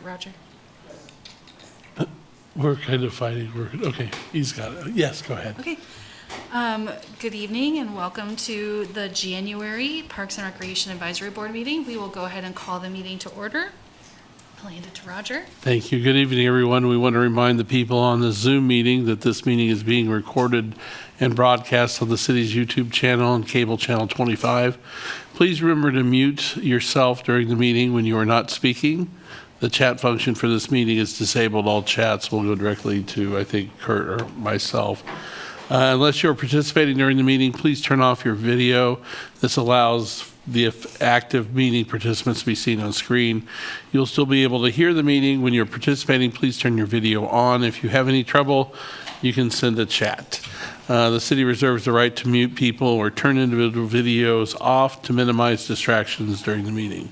Roger. We're kind of fighting. Okay, he's got it. Yes, go ahead. Okay. Good evening and welcome to the January Parks and Recreation Advisory Board meeting. We will go ahead and call the meeting to order. I'll hand it to Roger. Thank you. Good evening, everyone. We want to remind the people on the Zoom meeting that this meeting is being recorded and broadcast on the city's YouTube channel and cable channel 25. Please remember to mute yourself during the meeting when you are not speaking. The chat function for this meeting is disabled. All chats will go directly to, I think, Kurt or myself. Unless you're participating during the meeting, please turn off your video. This allows the active meeting participants to be seen on screen. You'll still be able to hear the meeting. When you're participating, please turn your video on. If you have any trouble, you can send a chat. The city reserves the right to mute people or turn individual videos off to minimize distractions during the meeting.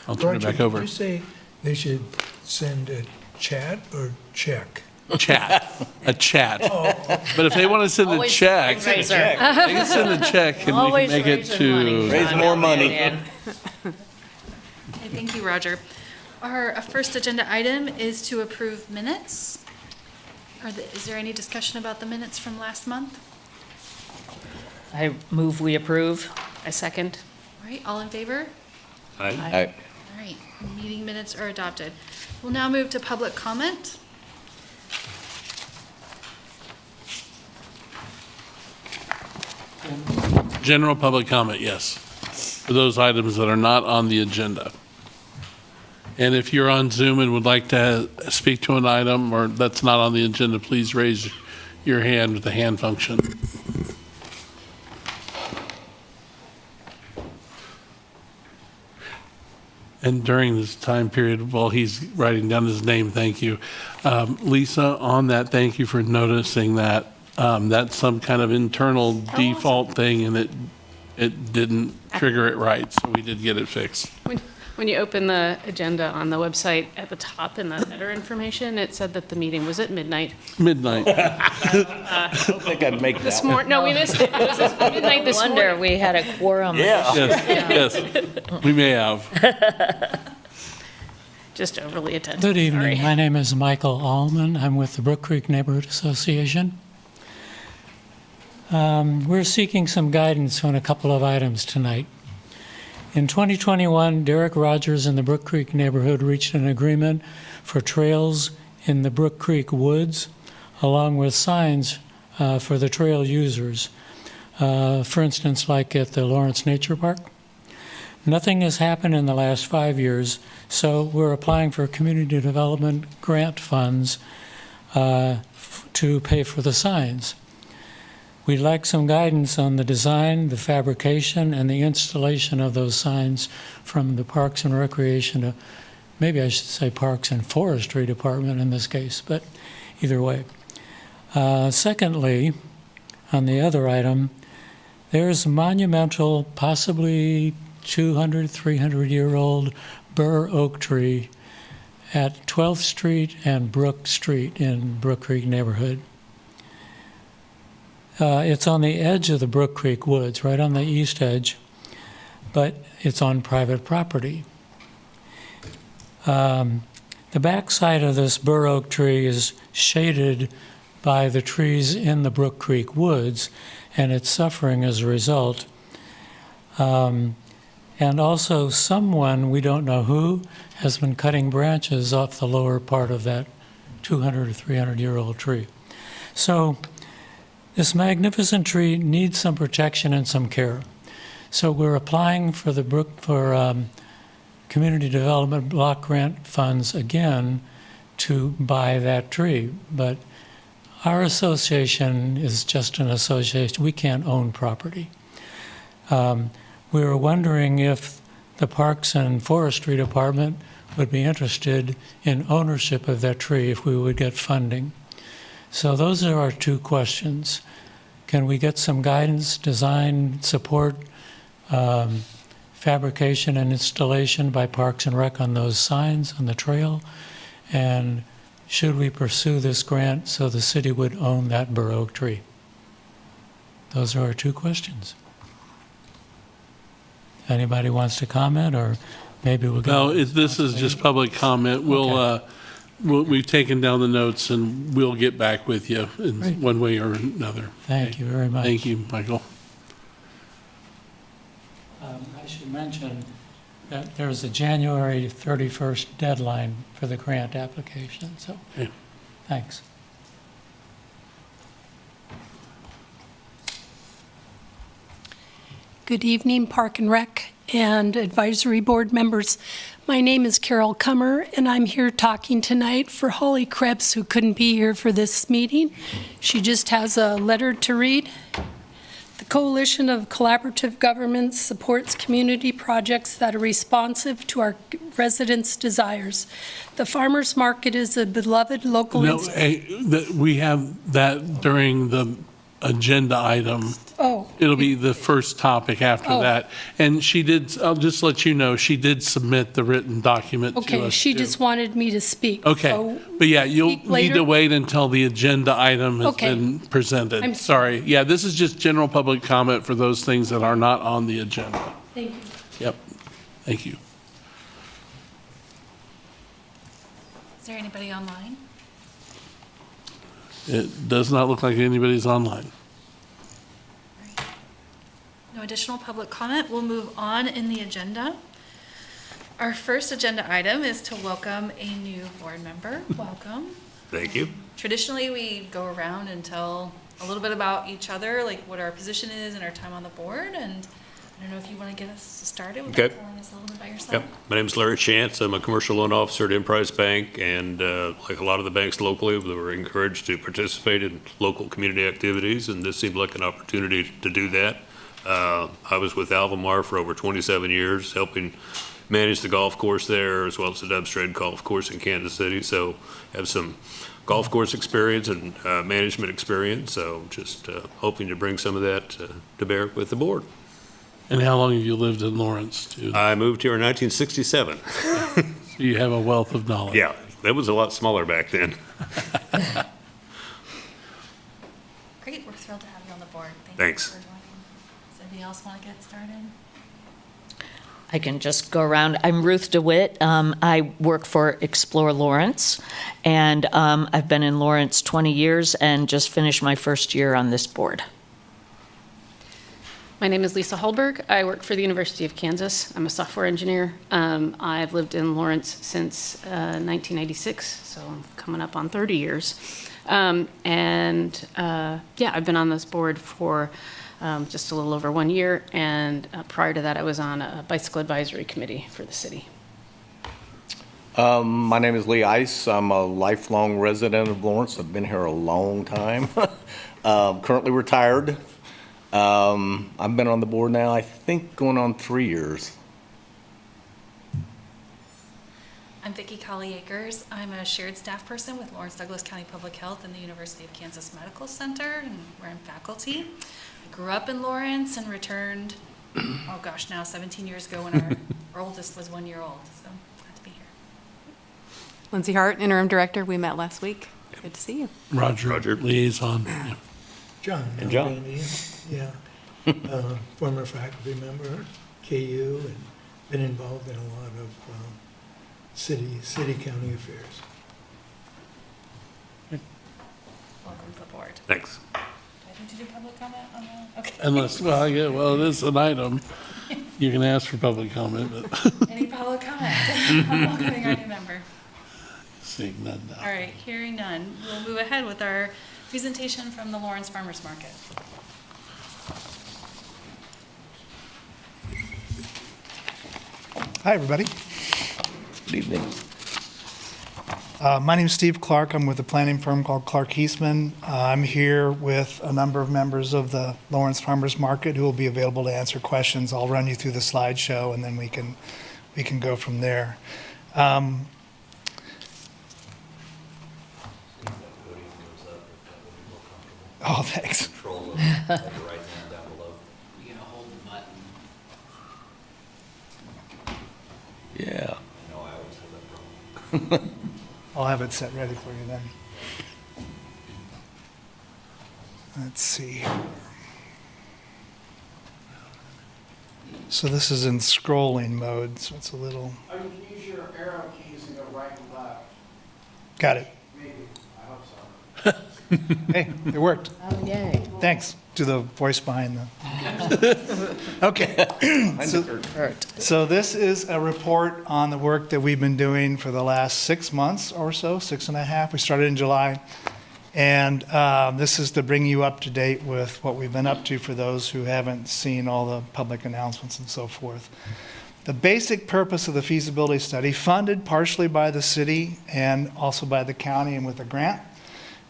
I'll turn it back over. Did you say they should send a chat or check? Chat, a chat. But if they want to send a check, they can send a check and we can make it to Raise more money. Okay, thank you, Roger. Our first agenda item is to approve minutes. Is there any discussion about the minutes from last month? I move we approve. I second. All right, all in favor? Aye. All right, meeting minutes are adopted. We'll now move to public comment. general public comment, yes, for those items that are not on the agenda. And if you're on Zoom and would like to speak to an item or that's not on the agenda, please raise your hand with the hand function. And during this time period, while he's writing down his name, thank you. Lisa, on that, thank you for noticing that. That's some kind of internal default thing and it didn't trigger it right, so we did get it fixed. When you open the agenda on the website, at the top in the header information, it said that the meeting was at midnight. Midnight. I don't think I'd make This that. morning, no, we missed it. It was midnight this Wonder morning. we had a quorum. Yeah. Yes, we may have. Just overly attentive. Good evening. Sorry. My name is Michael Allman. I'm with the Brook Creek Neighborhood Association. We're seeking some guidance on a couple of items tonight. In 2021, Derek Rogers and the Brook Creek neighborhood reached an agreement for trails in the Brook Creek woods, along with signs for the trail users. For instance, like at the Lawrence Nature Park. Nothing has happened in the last 5 years, so we're applying for community development grant funds to pay for the signs. We'd like some guidance on the design, the fabrication, and the installation of those signs from the Parks and Recreation, maybe I should say Parks and Forestry Department in this case, but either way. Secondly, on the other item, there's a monumental, possibly 200, 300-year-old bur oak tree at 12th Street and Brook Street in Brook Creek neighborhood. It's on the edge of the Brook Creek woods, right on the east edge, but it's on private property. The back side of this bur oak tree is shaded by the trees in the Brook Creek woods, and it's suffering as a result. And also someone, we don't know who, has been cutting branches off the lower part of that 200 or 300-year-old tree. So this magnificent tree needs some protection and some care. So we're applying for the community development block grant funds again to buy that tree. But our association is just an association. We can't own property. We were wondering if the Parks and Forestry Department would be interested in ownership of that tree if we would get funding. So those are our two questions. Can we get some guidance, design, support, fabrication and installation by Parks and Rec on those signs on the trail? And should we pursue this grant so the city would own that bur oak tree? Those are our two questions. Anybody wants to comment or maybe we'll get. No, this is just public comment. We've taken down the notes and we'll get back with you in Great. one way or another. Thank you very much. Thank you, Michael. I should mention that there's a January 31st deadline for the grant application, so, Okay. thanks. Good evening, Park and Rec and Advisory Board members. My name is Carol Kummer, and I'm here talking tonight for Holly Krebs, who couldn't be here for this meeting. She just has a letter to read. The Coalition of Collaborative Governments supports community projects that are responsive to our residents' desires. The farmers market is a beloved local. No, we have that during the agenda item. Oh, It'll be the first topic after Oh. that. And she did, I'll just let you know, she did submit the written document to us. okay, she too. just wanted me to speak. Okay, So but yeah, you'll speak need later? to wait until the agenda item has Okay. been presented. I'm Sorry. Yeah, this is just general public comment for those things that are not on the agenda. Thank you. Yep, thank you. Is there anybody online? It does not look like anybody's online. No additional public comment. We'll move on in the agenda. Our first agenda item is to welcome a new board member. Welcome. Thank you. Traditionally, we go around and tell a little bit about each other, like what our position is and our time on the board. And I don't know if you want to get us started with Okay. telling us a little bit about yourself. Yep. My name is Larry Chance. I'm a commercial loan officer at Emprise Bank, and like a lot of the banks locally, we were encouraged to participate in local community activities, and this seemed like an opportunity to do that. I was with Alvamar for over 27 years, helping manage the golf course there, as well as the Dubstred Golf Course in Kansas City. So have some golf course experience and management experience. So just hoping to bring some of that to bear with the board. And how long have you lived in Lawrence, too? I moved here in 1967. You have a wealth of knowledge. Yeah, that was a lot smaller back then. Great, we're thrilled to have you on the board. Thanks. Thank you for joining. Does anybody else want to get started? I can just go around. I'm Ruth DeWitt. I work for Explore Lawrence, and I've been in Lawrence 20 years and just finished my first year on this board. My name is Lisa Hallberg. I work for the University of Kansas. I'm a software engineer. I've lived in Lawrence since 1996, so I'm coming up on 30 years. Yeah, I've been on this board for just a little over 1 year, and prior to that, I was on a bicycle advisory committee for the city. My name is Lee Ice. I'm a lifelong resident of Lawrence. I've been here a long time. Currently retired. I've been on the board now, I think, going on 3 years. I'm Vicki Colley-Akers. I'm a shared staff person with Lawrence Douglas County Public Health and the University of Kansas Medical Center, and where I'm faculty. I grew up in Lawrence and returned, oh gosh, now 17 years ago when our oldest was 1 year old, so glad to be here. Lindsay Hart, Interim Director. We met last week. Good to see you. Roger, liaison. Yeah. John. And John. Nalbandian, yeah. Former faculty member at KU and been involved in a lot of city-county affairs. Welcome to the board. Thanks. Do I need to do public comment on that? Okay. Unless, well, yeah, well, it is an item. You can ask for public comment, but Any public comment on welcoming our new member? seeing none now. All right, hearing none, we'll move ahead with our presentation from the Lawrence Farmers Market. Hi, everybody. Good evening. My name is Steve Clark. I'm with a planning firm called Clark Heisman. I'm here with a number of members of the Lawrence Farmers Market who will be available to answer questions. I'll run you through the slideshow, and then we can go from there. Oh, thanks. Yeah. I'll have it set ready for you then. Let's see. So this is in scrolling mode, so it's a little, Oh, you can use your arrow keys and go right and left. got it. Maybe, I hope so. Hey, it worked. Oh, yay. Thanks to the voice behind the. Okay. So this is a report on the work that we've been doing for the last 6 months or so, 6.5. We started in July. And this is to bring you up to date with what we've been up to for those who haven't seen all the public announcements and so forth. The basic purpose of the feasibility study, funded partially by the city and also by the county and with a grant,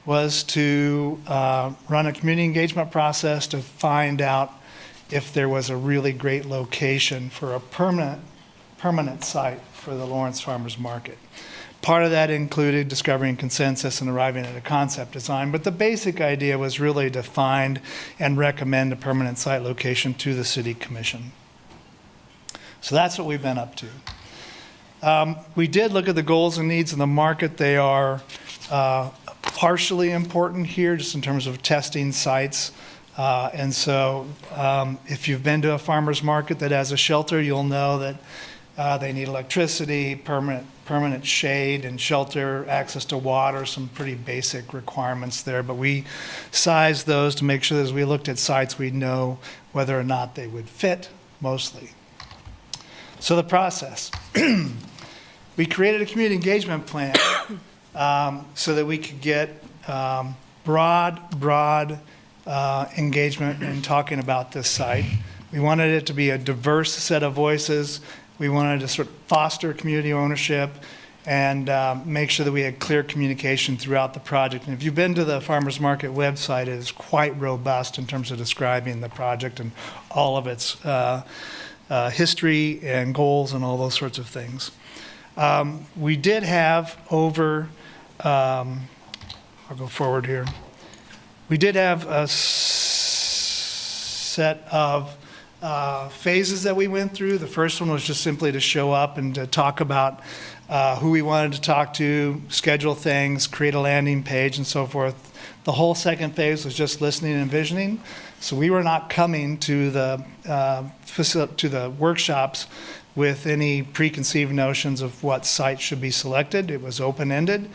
was to run a community engagement process to find out if there was a really great location for a permanent site for the Lawrence Farmers Market. Part of that included discovering consensus and arriving at a concept design, but the basic idea was really to find and recommend a permanent site location to the city commission. So that's what we've been up to. We did look at the goals and needs of the market. They are partially important here, just in terms of testing sites. And so if you've been to a farmer's market that has a shelter, you'll know that they need electricity, permanent shade and shelter, access to water, some pretty basic requirements there. But we sized those to make sure that as we looked at sites, we'd know whether or not they would fit mostly. So the process. We created a community engagement plan so that we could get broad engagement in talking about this site. We wanted it to be a diverse set of voices. We wanted to sort of foster community ownership and make sure that we had clear communication throughout the project. And if you've been to the Farmers Market website, it is quite robust in terms of describing the project and all of its history and goals and all those sorts of things. We did have over, I'll go forward here. We did have a set of phases that we went through. The first one was just simply to show up and to talk about who we wanted to talk to, schedule things, create a landing page, and so forth. The whole second phase was just listening and envisioning. So we were not coming to the workshops with any preconceived notions of what site should be selected. It was open-ended.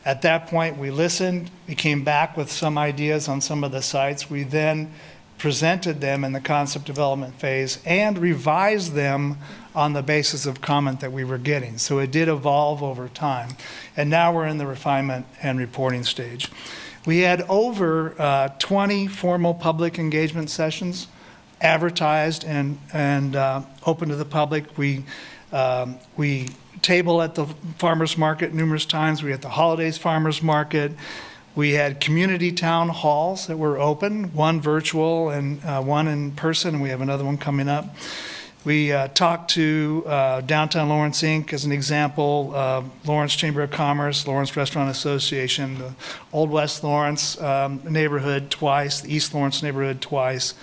At that point, we listened. We came back with some ideas on some of the sites. We then presented them in the concept development phase and revised them on the basis of comment that we were getting. So it did evolve over time. And now we're in the refinement and reporting stage. We had over 20 formal public engagement sessions advertised and open to the public. We table at the farmers market numerous times. We had the holidays farmers market. We had community town halls that were open, one virtual and one in person, and we have another one coming up. We talked to Downtown Lawrence Inc. as an example, Lawrence Chamber of Commerce, Lawrence Restaurant Association, the Old West Lawrence neighborhood twice, the East Lawrence neighborhood twice.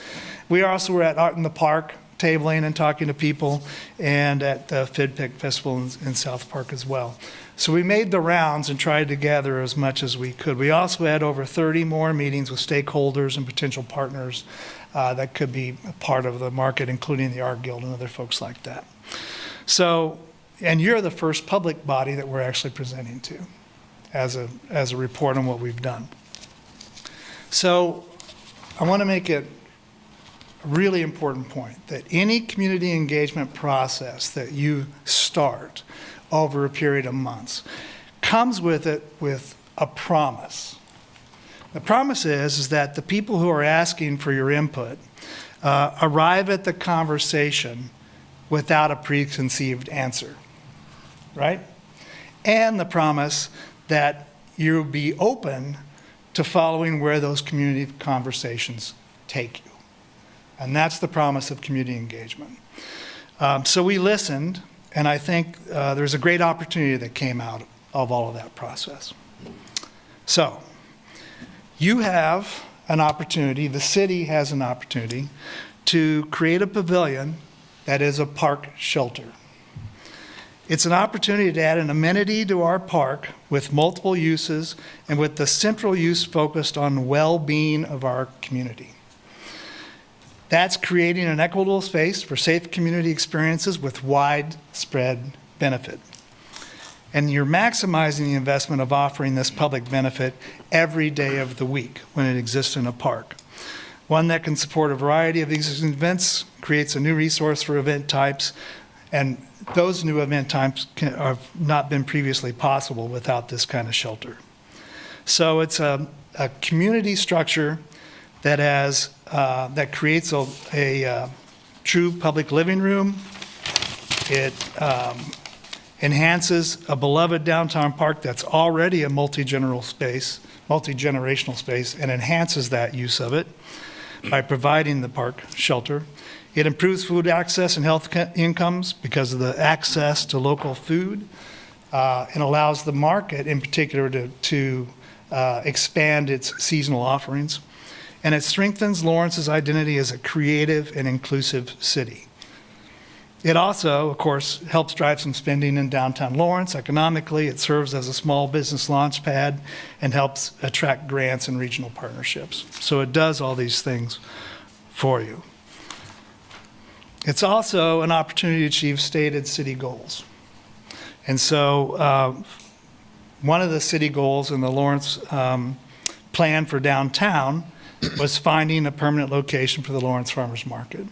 We also were at Art in the Park, tabling and talking to people, and at the FidPic Festival in South Park as well. So we made the rounds and tried to gather as much as we could. We also had over 30 more meetings with stakeholders and potential partners that could be a part of the market, including the Art Guild and other folks like that. So, and you're the first public body that we're actually presenting to as a report on what we've done. So I want to make it a really important point that any community engagement process that you start over a period of months comes with it with a promise. The promise is that the people who are asking for your input arrive at the conversation without a preconceived answer, right? And the promise that you'll be open to following where those community conversations take you. And that's the promise of community engagement. So we listened, and I think there's a great opportunity that came out of all of that process. So you have an opportunity, the city has an opportunity to create a pavilion that is a park shelter. It's an opportunity to add an amenity to our park with multiple uses and with the central use focused on well-being of our community. That's creating an equitable space for safe community experiences with widespread benefit. And you're maximizing the investment of offering this public benefit every day of the week when it exists in a park. One that can support a variety of existing events, creates a new resource for event types, and those new event types have not been previously possible without this kind of shelter. So it's a community structure that has that creates a true public living room. It enhances a beloved downtown park that's already a multi-generational space, and enhances that use of it by providing the park shelter. It improves food access and health incomes because of the access to local food, and allows the market in particular to expand its seasonal offerings. And it strengthens Lawrence's identity as a creative and inclusive city. It also, of course, helps drive some spending in downtown Lawrence. Economically, it serves as a small business launch pad and helps attract grants and regional partnerships. So it does all these things for you. It's also an opportunity to achieve stated city goals. And so one of the city goals in the Lawrence plan for downtown was finding a permanent location for the Lawrence Farmers Market.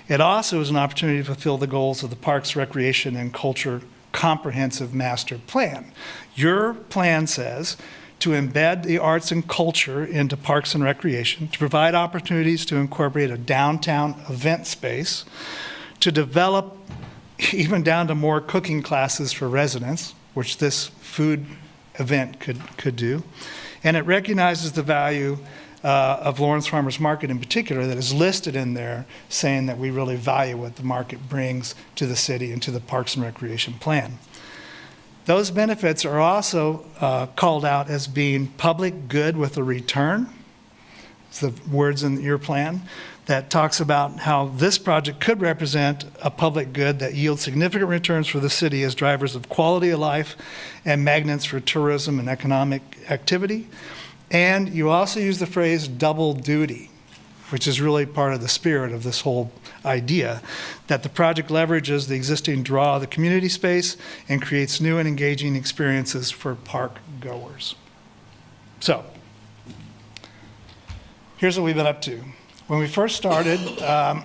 It also is an opportunity to fulfill the goals of the Parks, Recreation, and Culture Comprehensive Master Plan. Your plan says to embed the arts and culture into parks and recreation, to provide opportunities to incorporate a downtown event space, to develop even down to more cooking classes for residents, which this food event could do. And it recognizes the value of Lawrence Farmers Market in particular that is listed in there, saying that we really value what the market brings to the city and to the Parks and Recreation Plan. Those benefits are also called out as being public good with a return. It's the words in your plan that talks about how this project could represent a public good that yields significant returns for the city as drivers of quality of life and magnets for tourism and economic activity. And you also use the phrase double duty, which is really part of the spirit of this whole idea, that the project leverages the existing draw of the community space and creates new and engaging experiences for park goers. So, here's what we've been up to. When we first started a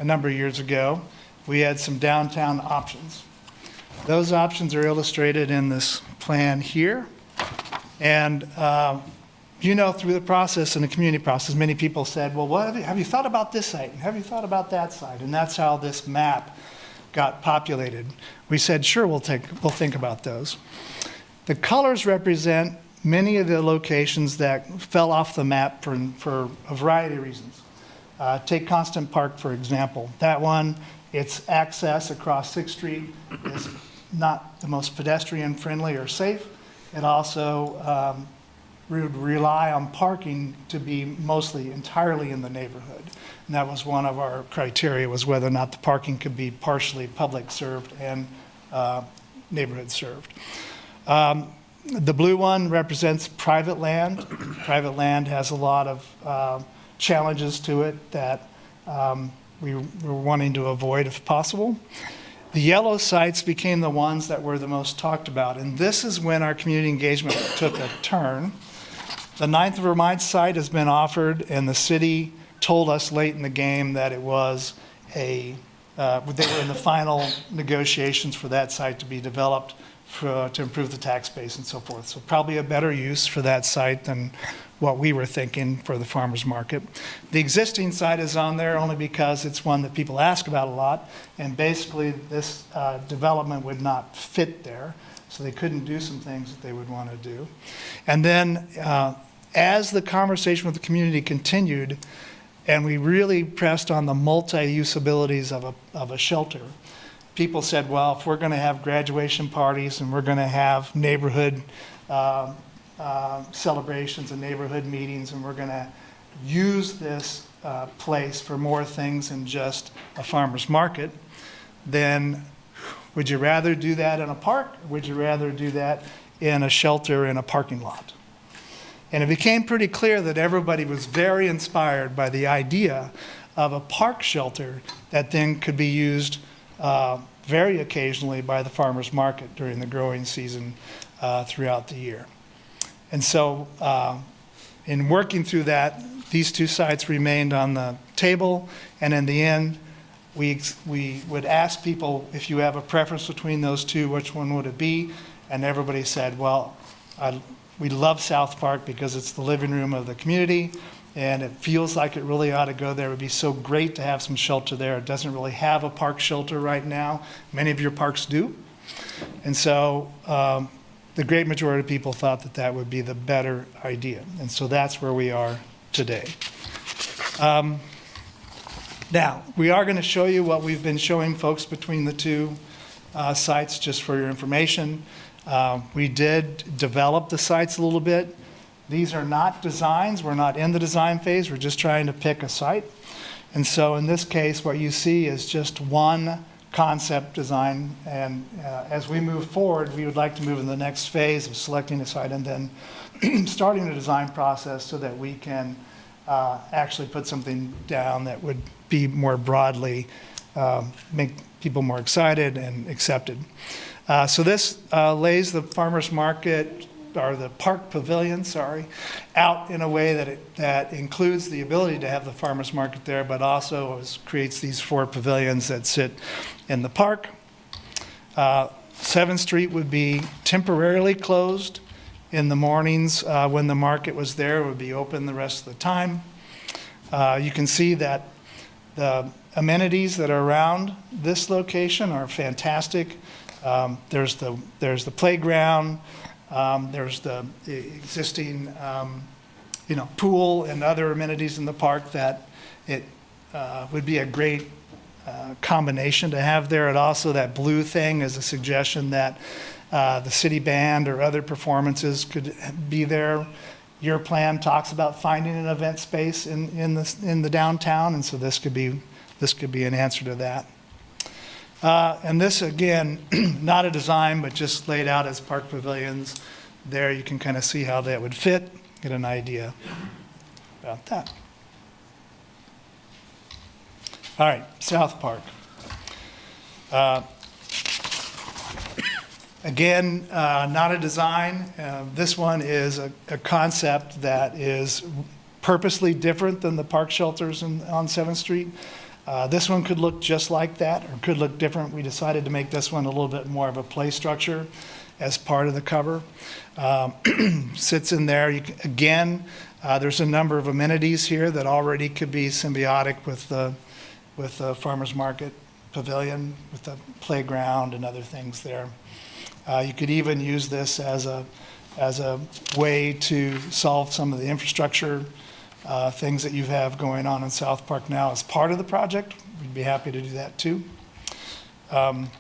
number of years ago, we had some downtown options. Those options are illustrated in this plan here. And through the process, in the community process, many people said, well, have you thought about this site? And have you thought about that site? And that's how this map got populated. We said, sure, we'll think about those. The colors represent many of the locations that fell off the map for a variety of reasons. Take Constant Park, for example. That one, its access across 6th Street is not the most pedestrian friendly or safe. It also would rely on parking to be mostly entirely in the neighborhood. And that was one of our criteria, was whether or not the parking could be partially public served and neighborhood served. The blue one represents private land. Private land has a lot of challenges to it that we were wanting to avoid if possible. The yellow sites became the ones that were the most talked about, and this is when our community engagement took a turn. The 9th Vermont site has been offered, and the city told us late in the game that it was they were in the final negotiations for that site to be developed to improve the tax base and so forth. So probably a better use for that site than what we were thinking for the farmers market. The existing site is on there only because it's one that people ask about a lot, and basically this development would not fit there, so they couldn't do some things that they would want to do. And then as the conversation with the community continued, and we really pressed on the multi-use abilities of a shelter, people said, well, if we're going to have graduation parties and we're going to have neighborhood celebrations and neighborhood meetings, and we're going to use this place for more things than just a farmer's market, then would you rather do that in a park, or would you rather do that in a shelter in a parking lot? And it became pretty clear that everybody was very inspired by the idea of a park shelter that then could be used very occasionally by the farmers market during the growing season throughout the year. And so in working through that, these two sites remained on the table, and in the end, we would ask people, if you have a preference between those two, which one would it be? And everybody said, well, we love South Park because it's the living room of the community, and it feels like it really ought to go there. It would be so great to have some shelter there. It doesn't really have a park shelter right now. Many of your parks do. And so the great majority of people thought that that would be the better idea. And so that's where we are today. Now, we are going to show you what we've been showing folks between the two sites, just for your information. We did develop the sites a little bit. These are not designs. We're not in the design phase. We're just trying to pick a site. And so in this case, what you see is just one concept design. And as we move forward, we would like to move in the next phase of selecting a site and then starting the design process so that we can actually put something down that would be more broadly, make people more excited and accepted. So this lays the farmers market, or the park pavilion, out in a way that includes the ability to have the farmers market there, but also creates these 4 pavilions that sit in the park. 7th Street would be temporarily closed in the mornings when the market was there. It would be open the rest of the time. You can see that the amenities that are around this location are fantastic. There's the playground. There's the existing, pool and other amenities in the park that it would be a great combination to have there. And also that blue thing is a suggestion that the city band or other performances could be there. Your plan talks about finding an event space in the downtown, and so this could be an answer to that. And this, again, not a design, but just laid out as park pavilions. There you can kind of see how that would fit, get an idea about that. All right, South Park. Again, not a design. This one is a concept that is purposely different than the park shelters on 7th Street. This one could look just like that, or could look different. We decided to make this one a little bit more of a play structure as part of the cover. Sits in there. There's a number of amenities here that already could be symbiotic with the farmers market pavilion, with the playground and other things there. You could even use this as a way to solve some of the infrastructure things that you have going on in South Park now as part of the project. We'd be happy to do that too.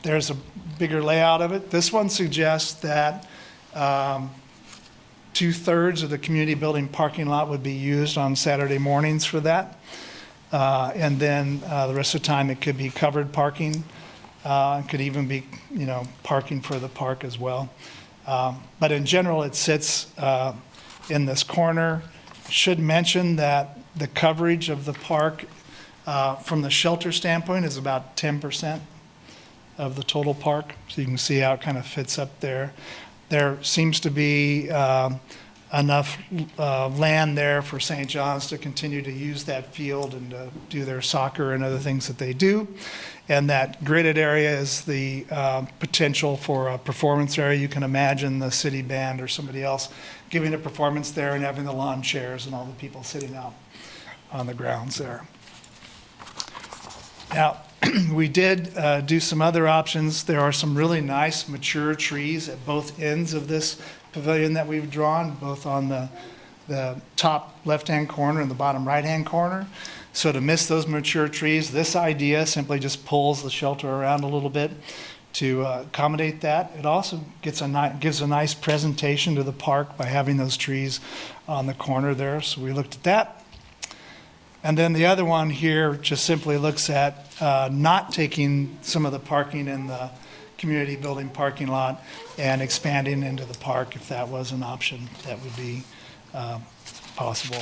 There's a bigger layout of it. This one suggests that 2/3 of the community building parking lot would be used on Saturday mornings for that. And then the rest of the time it could be covered parking. It could even be, parking for the park as well. But in general, it sits in this corner. Should mention that the coverage of the park from the shelter standpoint is about 10% of the total park. So you can see how it kind of fits up there. There seems to be enough land there for St. John's to continue to use that field and to do their soccer and other things that they do. And that gridded area is the potential for a performance area. You can imagine the city band or somebody else giving a performance there and having the lawn chairs and all the people sitting out on the grounds there. Now, we did do some other options. There are some really nice mature trees at both ends of this pavilion that we've drawn, both on the top left-hand corner and the bottom right-hand corner. So to miss those mature trees, this idea simply just pulls the shelter around a little bit to accommodate that. It also gives a nice presentation to the park by having those trees on the corner there. So we looked at that. And then the other one here just simply looks at not taking some of the parking in the community building parking lot and expanding into the park if that was an option. That would be possible.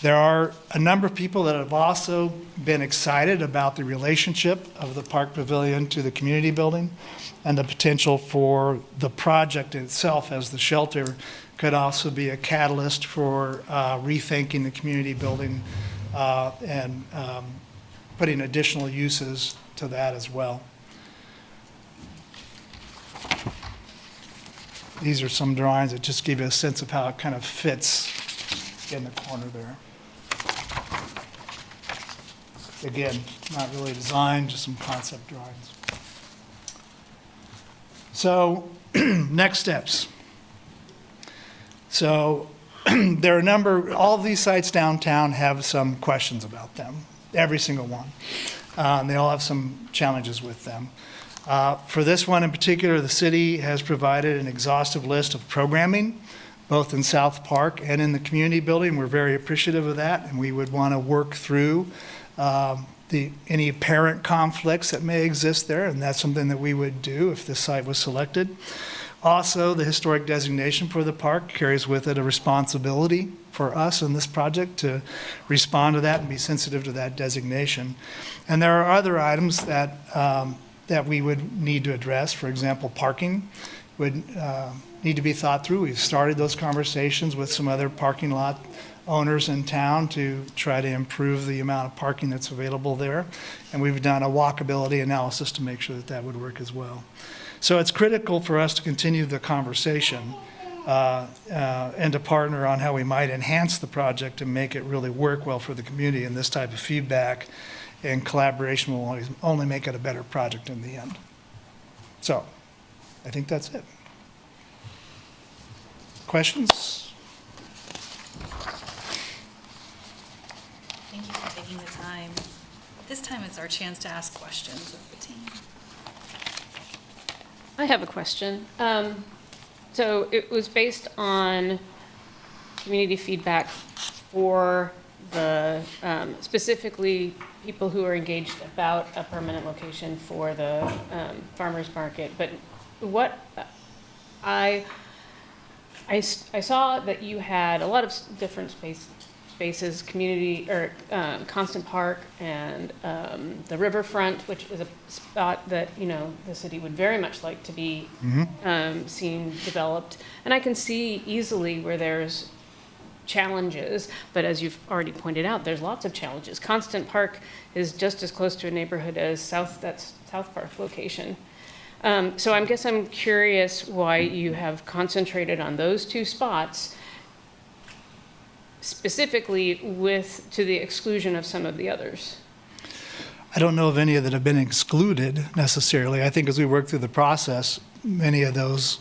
There are a number of people that have also been excited about the relationship of the Park Pavilion to the community building and the potential for the project itself as the shelter could also be a catalyst for rethinking the community building and putting additional uses to that as well. These are some drawings that just give you a sense of how it kind of fits in the corner there. Again, not really designed, just some concept drawings. So, next steps. So, there are a number, all of these sites downtown have some questions about them, every single one. They all have some challenges with them. For this one in particular, the city has provided an exhaustive list of programming, both in South Park and in the community building. We're very appreciative of that, and we would want to work through any apparent conflicts that may exist there, and that's something that we would do if this site was selected. Also, the historic designation for the park carries with it a responsibility for us in this project to respond to that and be sensitive to that designation. And there are other items that that we would need to address. For example, parking would need to be thought through. We've started those conversations with some other parking lot owners in town to try to improve the amount of parking that's available there. And we've done a walkability analysis to make sure that that would work as well. So it's critical for us to continue the conversation and to partner on how we might enhance the project and make it really work well for the community. And this type of feedback and collaboration will only make it a better project in the end. So I think that's it. Questions? Thank you for taking the time. This time it's our chance to ask questions of the team. I have a question. So it was based on community feedback for the, specifically people who are engaged about a permanent location for the farmer's market. But what I saw that you had a lot of different spaces, community, or Constant Park and the riverfront, which is a spot that, you know, the city would very much like to be seen developed. And I can see easily where there's challenges, but as you've already pointed out, there's lots of challenges. Constant Park is just as close to a neighborhood as that's South Park location. So I guess I'm curious why you have concentrated on those two spots specifically to the exclusion of some of the others. I don't know of any that have been excluded necessarily. I think as we work through the process, many of those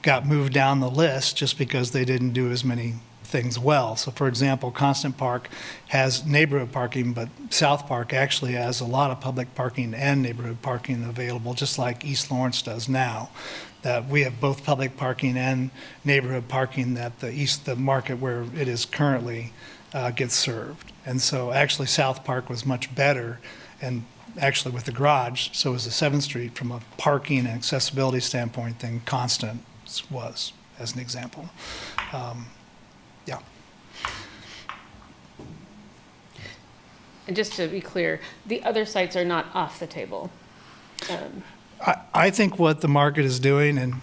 got moved down the list just because they didn't do as many things well. So for example, Constant Park has neighborhood parking, but South Park actually has a lot of public parking and neighborhood parking available, just like East Lawrence does now. That we have both public parking and neighborhood parking that the market where it is currently gets served. And so actually South Park was much better, and actually with the garage, so was the 7th Street from a parking and accessibility standpoint than Constant was, as an example. Yeah. And just to be clear, the other sites are not off the table. I think what the market is doing, and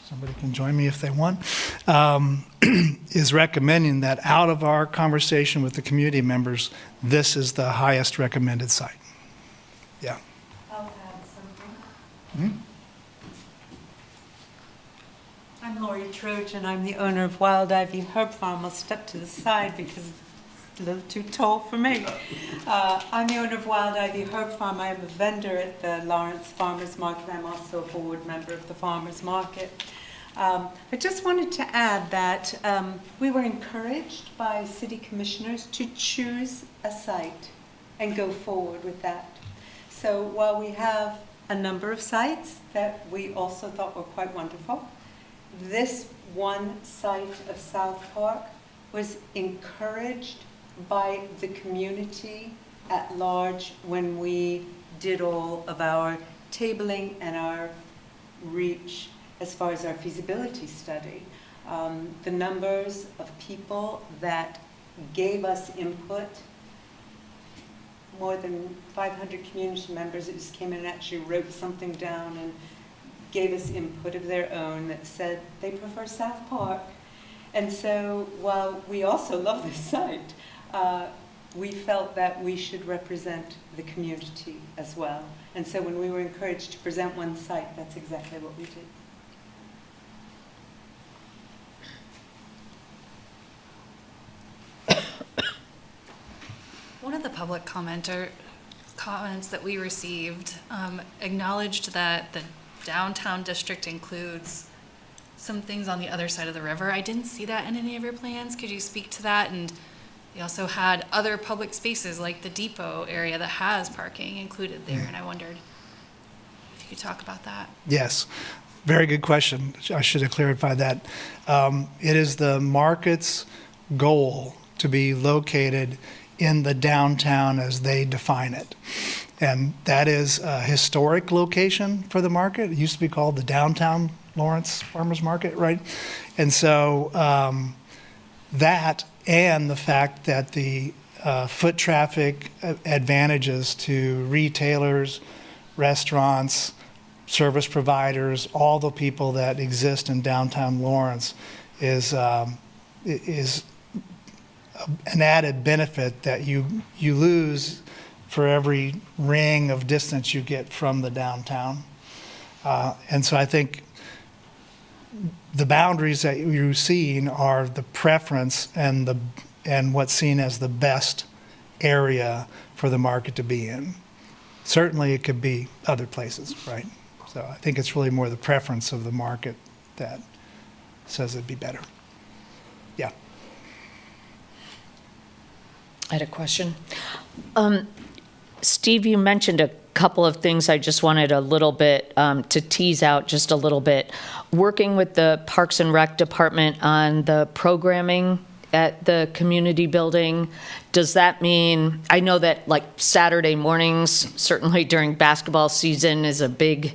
somebody can join me if they want, is recommending that out of our conversation with the community members, this is the highest recommended site. Yeah. I'll add something. I'm Lori Trojan. I'm the owner of Wild Ivy Herb Farm. I'll step to the side because it's a little too tall for me. I'm the owner of Wild Ivy Herb Farm. I am a vendor at the Lawrence Farmers Market. I'm also a board member of the Farmers Market. I just wanted to add that we were encouraged by city commissioners to choose a site and go forward with that. So while we have a number of sites that we also thought were quite wonderful, this one site of South Park was encouraged by the community at large when we did all of our tabling and our reach as far as our feasibility study. The numbers of people that gave us input, more than 500 community members that just came in and actually wrote something down and gave us input of their own that said they prefer South Park. And so while we also love this site, we felt that we should represent the community as well. And so when we were encouraged to present one site, that's exactly what we did. One of the public comments that we received acknowledged that the downtown district includes some things on the other side of the river. I didn't see that in any of your plans. Could you speak to that? And they also had other public spaces like the depot area that has parking included there. And I wondered if you could talk about that. Yes, very good question. I should have clarified that. It is the market's goal to be located in the downtown as they define it. And that is a historic location for the market. It used to be called the Downtown Lawrence Farmers Market, right? And so that and the fact that the foot traffic advantages to retailers, restaurants, service providers, all the people that exist in downtown Lawrence is an added benefit that you lose for every ring of distance you get from the downtown. And so I think the boundaries that you're seeing are the preference and what's seen as the best area for the market to be in. Certainly it could be other places, right? So I think it's really more the preference of the market that says it'd be better. Yeah. I had a question. Steve, you mentioned a couple of things I just wanted a little bit to tease out just a little bit. Working with the Parks and Rec Department on the programming at the community building, does that mean, I know that like Saturday mornings, certainly during basketball season, is a big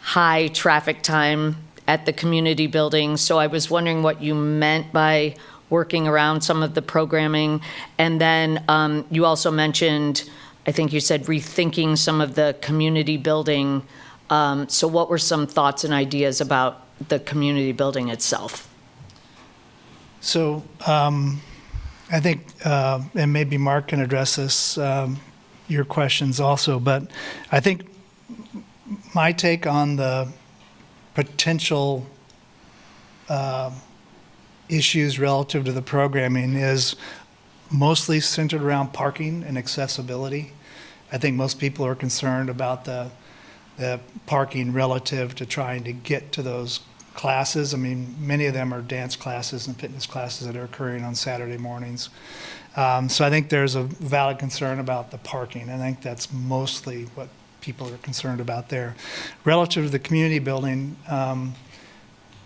high traffic time at the community building. So I was wondering what you meant by working around some of the programming. And then you also mentioned, I think you said rethinking some of the community building. So what were some thoughts and ideas about the community building itself? So I think, and maybe Mark can address this, your questions also, but I think my take on the potential issues relative to the programming is mostly centered around parking and accessibility. I think most people are concerned about the parking relative to trying to get to those classes. I mean, many of them are dance classes and fitness classes that are occurring on Saturday mornings. So I think there's a valid concern about the parking. I think that's mostly what people are concerned about there. Relative to the community building,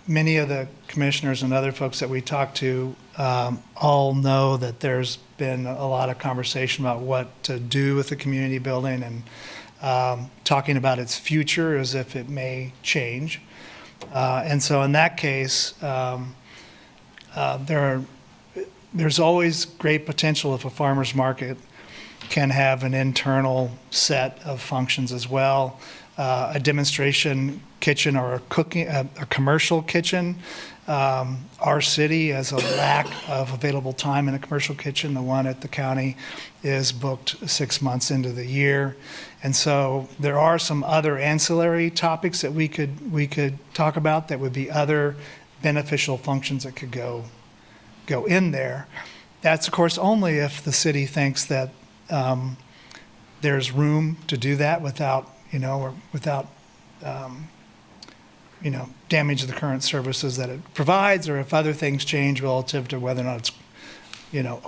many of the commissioners and other folks that we talk to all know that there's been a lot of conversation about what to do with the community building and talking about its future as if it may change. And so in that case, there's always great potential if a farmer's market can have an internal set of functions as well. A demonstration kitchen or a commercial kitchen. Our city has a lack of available time in a commercial kitchen. The one at the county is booked 6 months into the year. And so there are some other ancillary topics that we could talk about that would be other beneficial functions that could go in there. That's of course only if the city thinks that there's room to do that without damage the current services that it provides, or if other things change relative to whether or not it's,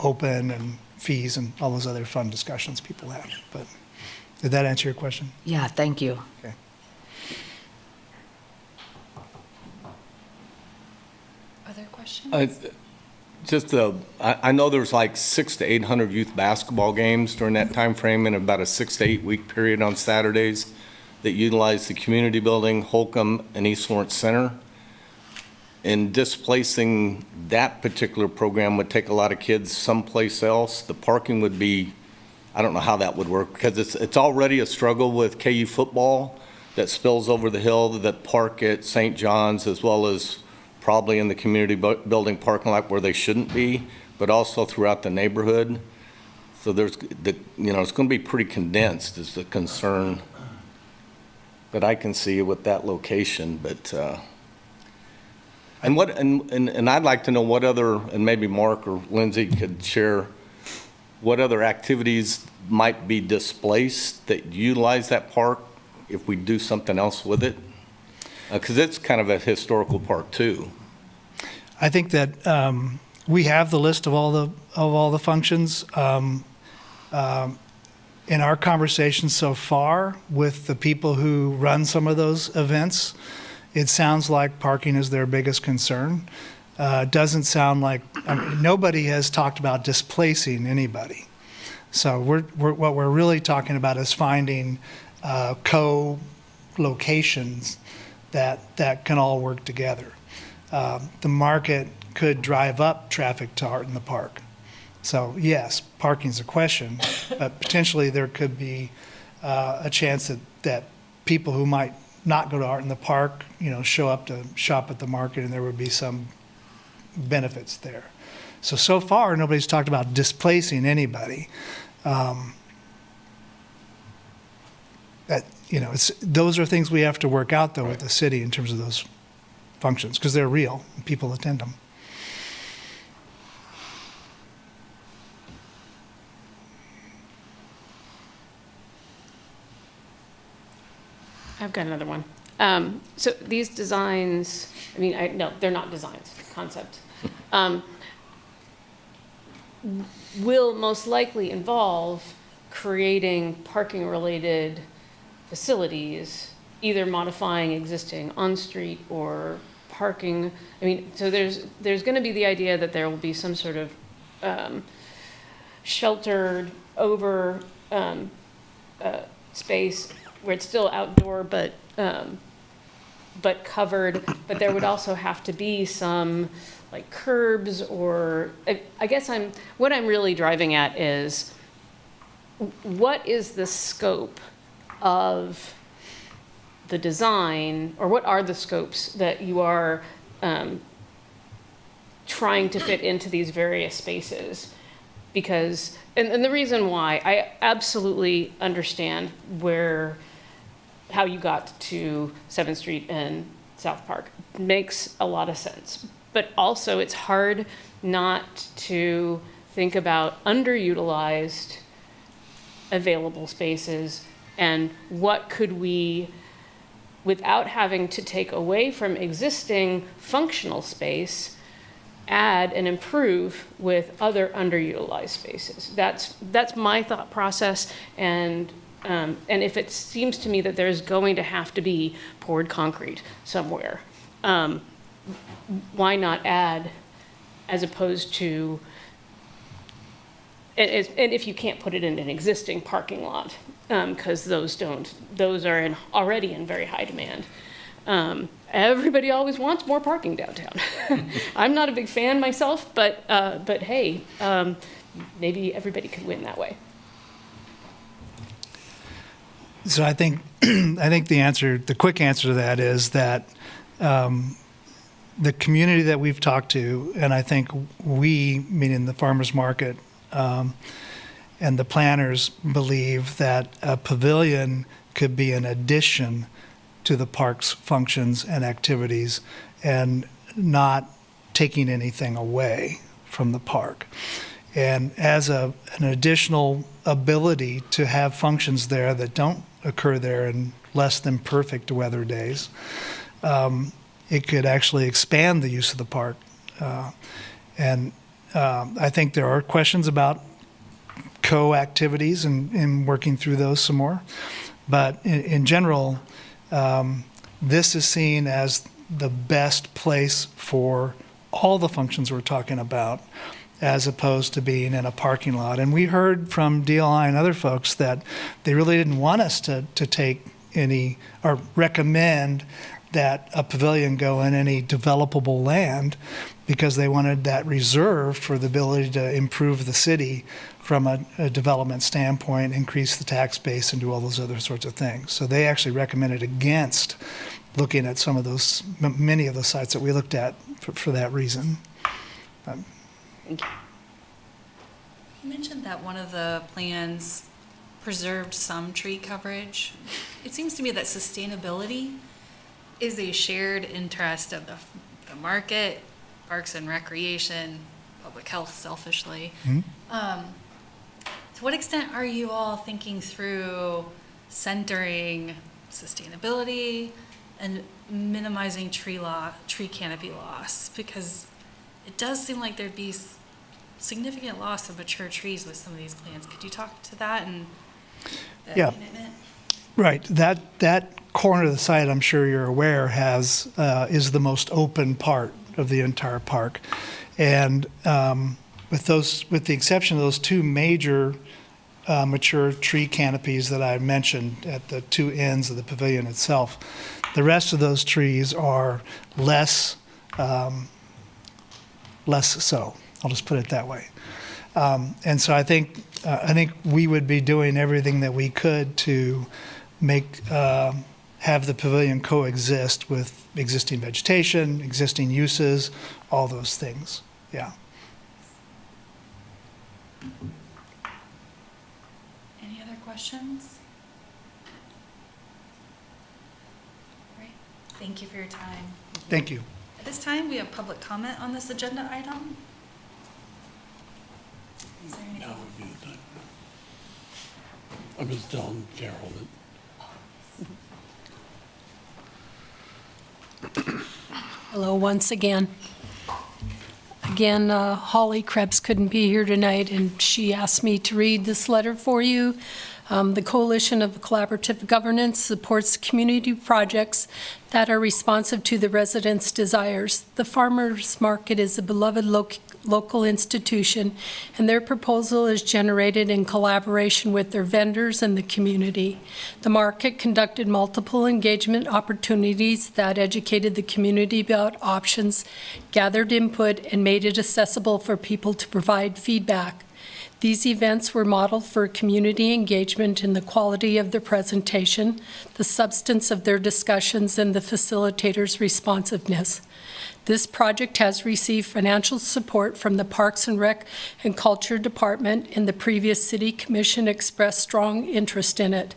open and fees and all those other fun discussions people have. But did that answer your question? Yeah, thank you. Okay. Other questions? I know there's like 600 to 800 youth basketball games during that time frame in about a 6 to 8 week period on Saturdays that utilize the community building, Holcomb, and East Lawrence Center. And displacing that particular program would take a lot of kids someplace else. The parking would be, I don't know how that would work, because it's already a struggle with KU football that spills over the hill, that park at St. John's, as well as probably in the community building parking lot where they shouldn't be, but also throughout the neighborhood. So there's it's going to be pretty condensed is the concern that I can see with that location. But and I'd like to know what other, and maybe Mark or Lindsay could share what other activities might be displaced that utilize that park if we do something else with it, because it's kind of a historical park too. I think that we have the list of all the functions. In our conversations so far with the people who run some of those events, it sounds like parking is their biggest concern. It doesn't sound like, nobody has talked about displacing anybody. So what we're really talking about is finding co-locations that can all work together. The market could drive up traffic to Art in the Park. So yes, parking's a question, but potentially there could be a chance that people who might not go to Art in the Park, show up to shop at the market, and there would be some benefits there. So far, nobody's talked about displacing anybody. Those are things we have to work out, though, with the city in terms of those functions, because they're real, and people attend them. I've got another one. So these designs, no, they're not designs, concept, will most likely involve creating parking-related facilities, either modifying existing on-street or parking. So there's going to be the idea that there will be some sort of sheltered over space where it's still outdoor but covered, but there would also have to be some like curbs, or I guess what I'm really driving at is what is the scope of the design, or what are the scopes that you are trying to fit into these various spaces? Because, and the reason why, I absolutely understand how you got to 7th Street and South Park. Makes a lot of sense. But also it's hard not to think about underutilized available spaces and what could we, without having to take away from existing functional space, add and improve with other underutilized spaces. That's my thought process, and if it seems to me that there's going to have to be poured concrete somewhere, why not add, as opposed to, and if you can't put it in an existing parking lot, because those are already in very high demand. Everybody always wants more parking downtown. I'm not a big fan myself, but hey, maybe everybody could win that way. So I think the quick answer to that is that the community that we've talked to, and I think we, meaning the farmers market, and the planners, believe that a pavilion could be an addition to the park's functions and activities and not taking anything away from the park. And as an additional ability to have functions there that don't occur there in less than perfect weather days, it could actually expand the use of the park. And I think there are questions about co-activities and working through those some more. But in general, this is seen as the best place for all the functions we're talking about, as opposed to being in a parking lot. And we heard from DLI and other folks that they really didn't want us to take any, or recommend that a pavilion go in any developable land because they wanted that reserved for the ability to improve the city from a development standpoint, increase the tax base, and do all those other sorts of things. So they actually recommended against looking at some of those, many of those sites that we looked at for that reason. You mentioned that one of the plans preserved some tree coverage. It seems to me that sustainability is a shared interest of the market, Parks and Recreation, public health selfishly. To what extent are you all thinking through centering sustainability and minimizing tree canopy loss? Because it does seem like there'd be significant loss of mature trees with some of these plans. Could you talk to that and the commitment? Right. That corner of the site, I'm sure you're aware, is the most open part of the entire park. And with the exception of those two major mature tree canopies that I mentioned at the two ends of the pavilion itself, the rest of those trees are less so. I'll just put it that way. And so I think we would be doing everything that we could to have the pavilion coexist with existing vegetation, existing uses, all those things. Yeah. Any other questions? All right. Thank you for your time. Thank you. At this time, we have public comment on this agenda item. Is there anything? Now would be the time. I'm just telling Carol that. Hello, once again. Again, Holly Krebs couldn't be here tonight, and she asked me to read this letter for you. The Coalition of Collaborative Governance supports community projects that are responsive to the residents' desires. The farmers market is a beloved local institution, and their proposal is generated in collaboration with their vendors and the community. The market conducted multiple engagement opportunities that educated the community about options, gathered input, and made it accessible for people to provide feedback. These events were modeled for community engagement in the quality of their presentation, the substance of their discussions, and the facilitators' responsiveness. This project has received financial support from the Parks and Rec and Culture Department, and the previous City Commission expressed strong interest in it.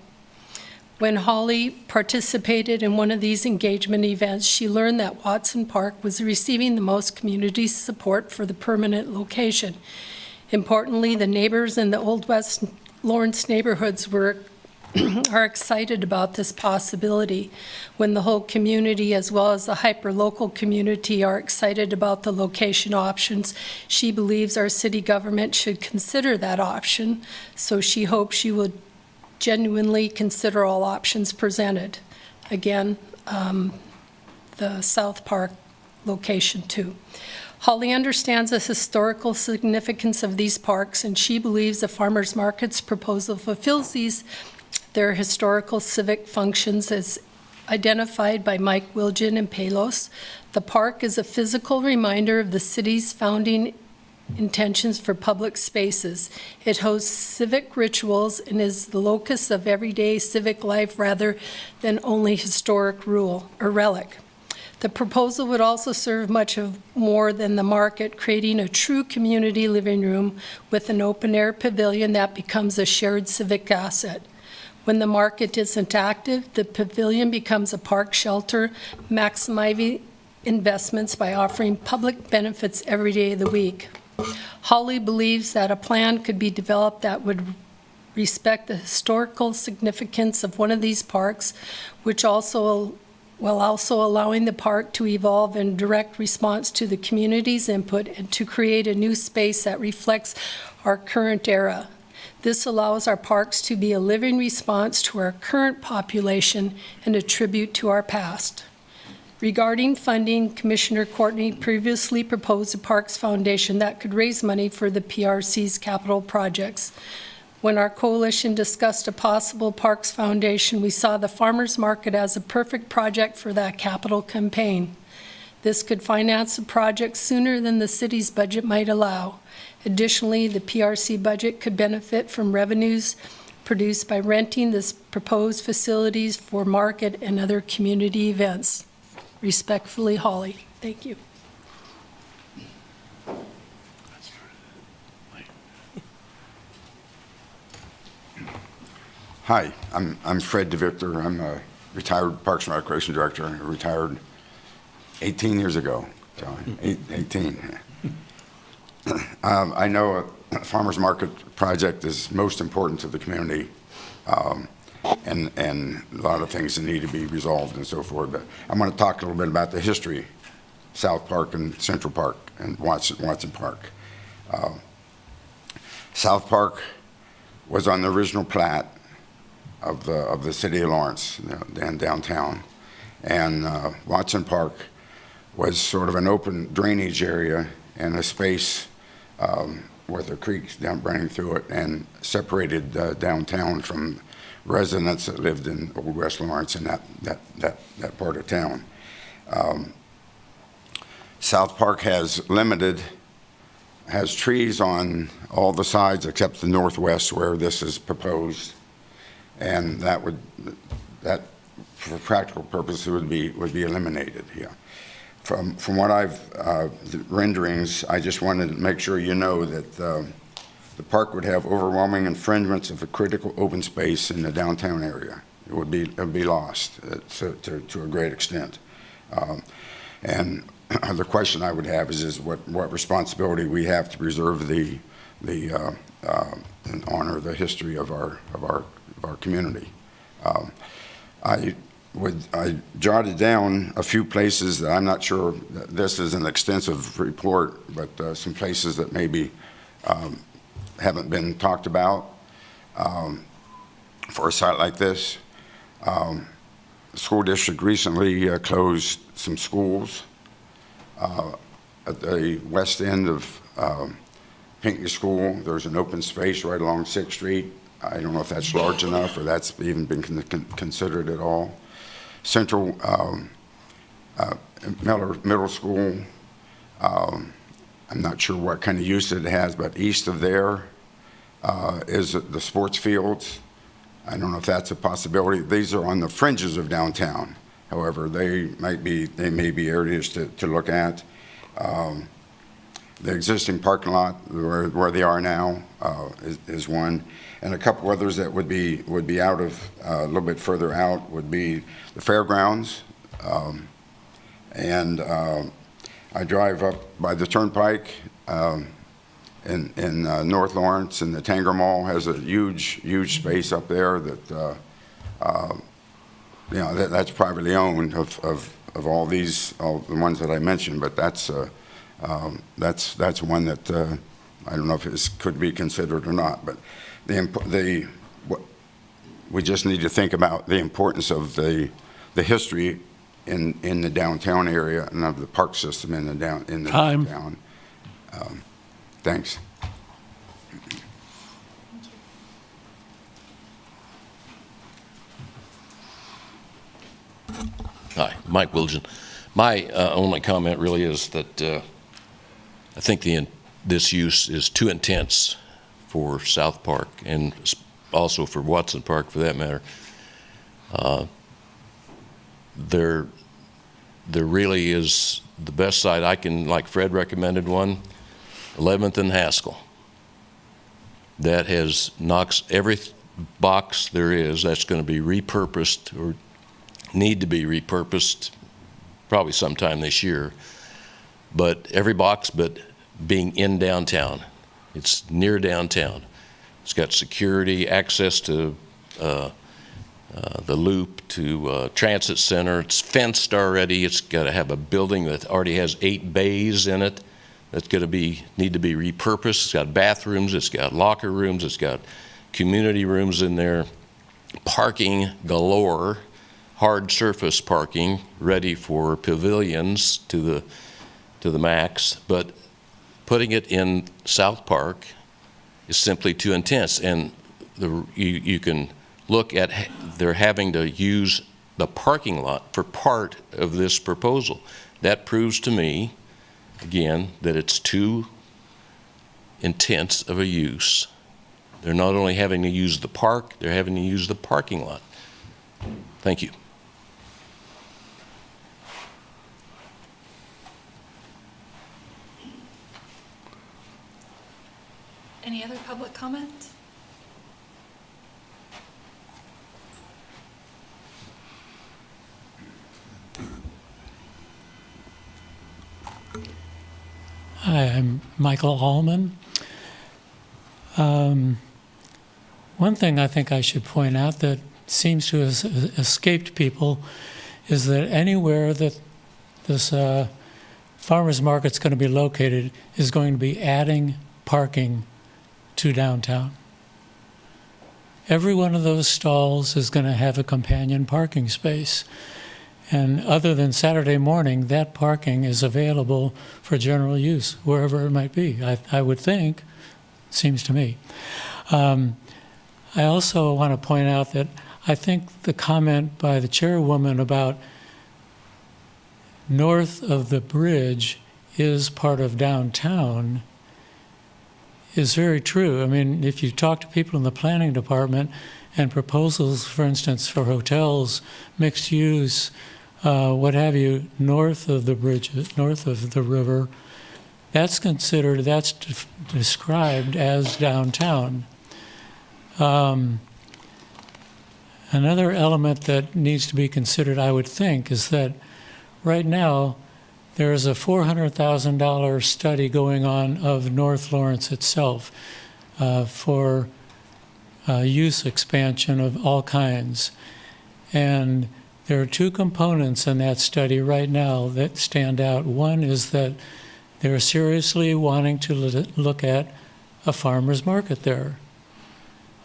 When Holly participated in one of these engagement events, she learned that Watson Park was receiving the most community support for the permanent location. Importantly, the neighbors in the Old West Lawrence neighborhoods are excited about this possibility. When the whole community, as well as the hyper-local community, are excited about the location options, she believes our city government should consider that option, so she hopes she will genuinely consider all options presented. Again, the South Park location too. Holly understands the historical significance of these parks, and she believes the farmers market's proposal fulfills their historical civic functions as identified by Mike Wildgen and Palos. The park is a physical reminder of the city's founding intentions for public spaces. It hosts civic rituals and is the locus of everyday civic life rather than only historic rule or relic. The proposal would also serve much of more than the market, creating a true community living room with an open-air pavilion that becomes a shared civic asset. When the market isn't active, the pavilion becomes a park shelter, maximizing investments by offering public benefits every day of the week. Holly believes that a plan could be developed that would respect the historical significance of one of these parks, while also allowing the park to evolve in direct response to the community's input and to create a new space that reflects our current era. This allows our parks to be a living response to our current population and a tribute to our past. Regarding funding, Commissioner Courtney previously proposed a Parks Foundation that could raise money for the PRC's capital projects. When our coalition discussed a possible Parks Foundation, we saw the farmers market as a perfect project for that capital campaign. This could finance the project sooner than the city's budget might allow. Additionally, the PRC budget could benefit from revenues produced by renting this proposed facilities for market and other community events. Respectfully, Holly. Thank you. Hi, I'm Fred DeVictor. I'm a retired Parks and Recreation Director. I retired 18 years ago, so 18. I know a farmer's market project is most important to the community, and a lot of things that need to be resolved and so forth. But I'm going to talk a little bit about the history, South Park and Central Park and Watson Park. South Park was on the original plat of the city of Lawrence and downtown, and Watson Park was sort of an open drainage area and a space with a creek down running through it and separated downtown from residents that lived in Old West Lawrence and that part of town. South Park has trees on all the sides except the northwest where this is proposed, and that for practical purposes would be eliminated here. From what I've renderings, I just wanted to make sure you know that the park would have overwhelming infringements of a critical open space in the downtown area. It would be lost to a great extent. And the question I would have is what responsibility we have to preserve and honor the history of our community. I jotted down a few places that I'm not sure that this is an extensive report, but some places that maybe haven't been talked about for a site like this. The school district recently closed some schools at the west end of Pinckney School. There's an open space right along 6th Street. I don't know if that's large enough or that's even been considered at all. Central Middle School, I'm not sure what kind of use it has, but east of there is the sports fields. I don't know if that's a possibility. These are on the fringes of downtown. However, they may be areas to look at. The existing parking lot where they are now is one, and a couple others that would be out of a little bit further out would be the fairgrounds, and I drive up by the Turnpike in North Lawrence, and the Tanger Mall has a huge space up there that that's privately owned of all the ones that I mentioned, but that's one that I don't know if it could be considered or not. But we just need to think about the importance of the history in the downtown area and of the park system in the downtown. Thanks. Hi, Mike Wildgen. My only comment really is that I think this use is too intense for South Park and also for Watson Park for that matter. There really is the best site I can, like Fred recommended one, 11th and Haskell. That knocks every box there is. That's going to be repurposed or need to be repurposed probably sometime this year. But every box but being in downtown. It's near downtown. It's got security, access to the loop, to transit center. It's fenced already. It's got to have a building that already has 8 bays in it that's going to need to be repurposed. It's got bathrooms. It's got locker rooms. It's got community rooms in there. Parking galore, hard surface parking, ready for pavilions to the max. But putting it in South Park is simply too intense. And you can look at, they're having to use the parking lot for part of this proposal. That proves to me, again, that it's too intense of a use. They're not only having to use the park, they're having to use the parking lot. Thank you. Any other public comment? Hi, I'm Michael Allman. One thing I think I should point out that seems to have escaped people is that anywhere that this farmers market's going to be located is going to be adding parking to downtown. Every one of those stalls is going to have a companion parking space. And other than Saturday morning, that parking is available for general use, wherever it might be, I would think, seems to me. I also want to point out that I think the comment by the chairwoman about north of the bridge is part of downtown is very true. I mean, if you talk to people in the planning department and proposals, for instance, for hotels, mixed use, what have you, north of the bridge, north of the river, that's considered, that's described as downtown. Another element that needs to be considered, I would think, is that right now there is a $400,000 study going on of North Lawrence itself for use expansion of all kinds. And there are two components in that study right now that stand out. One is that they're seriously wanting to look at a farmer's market there.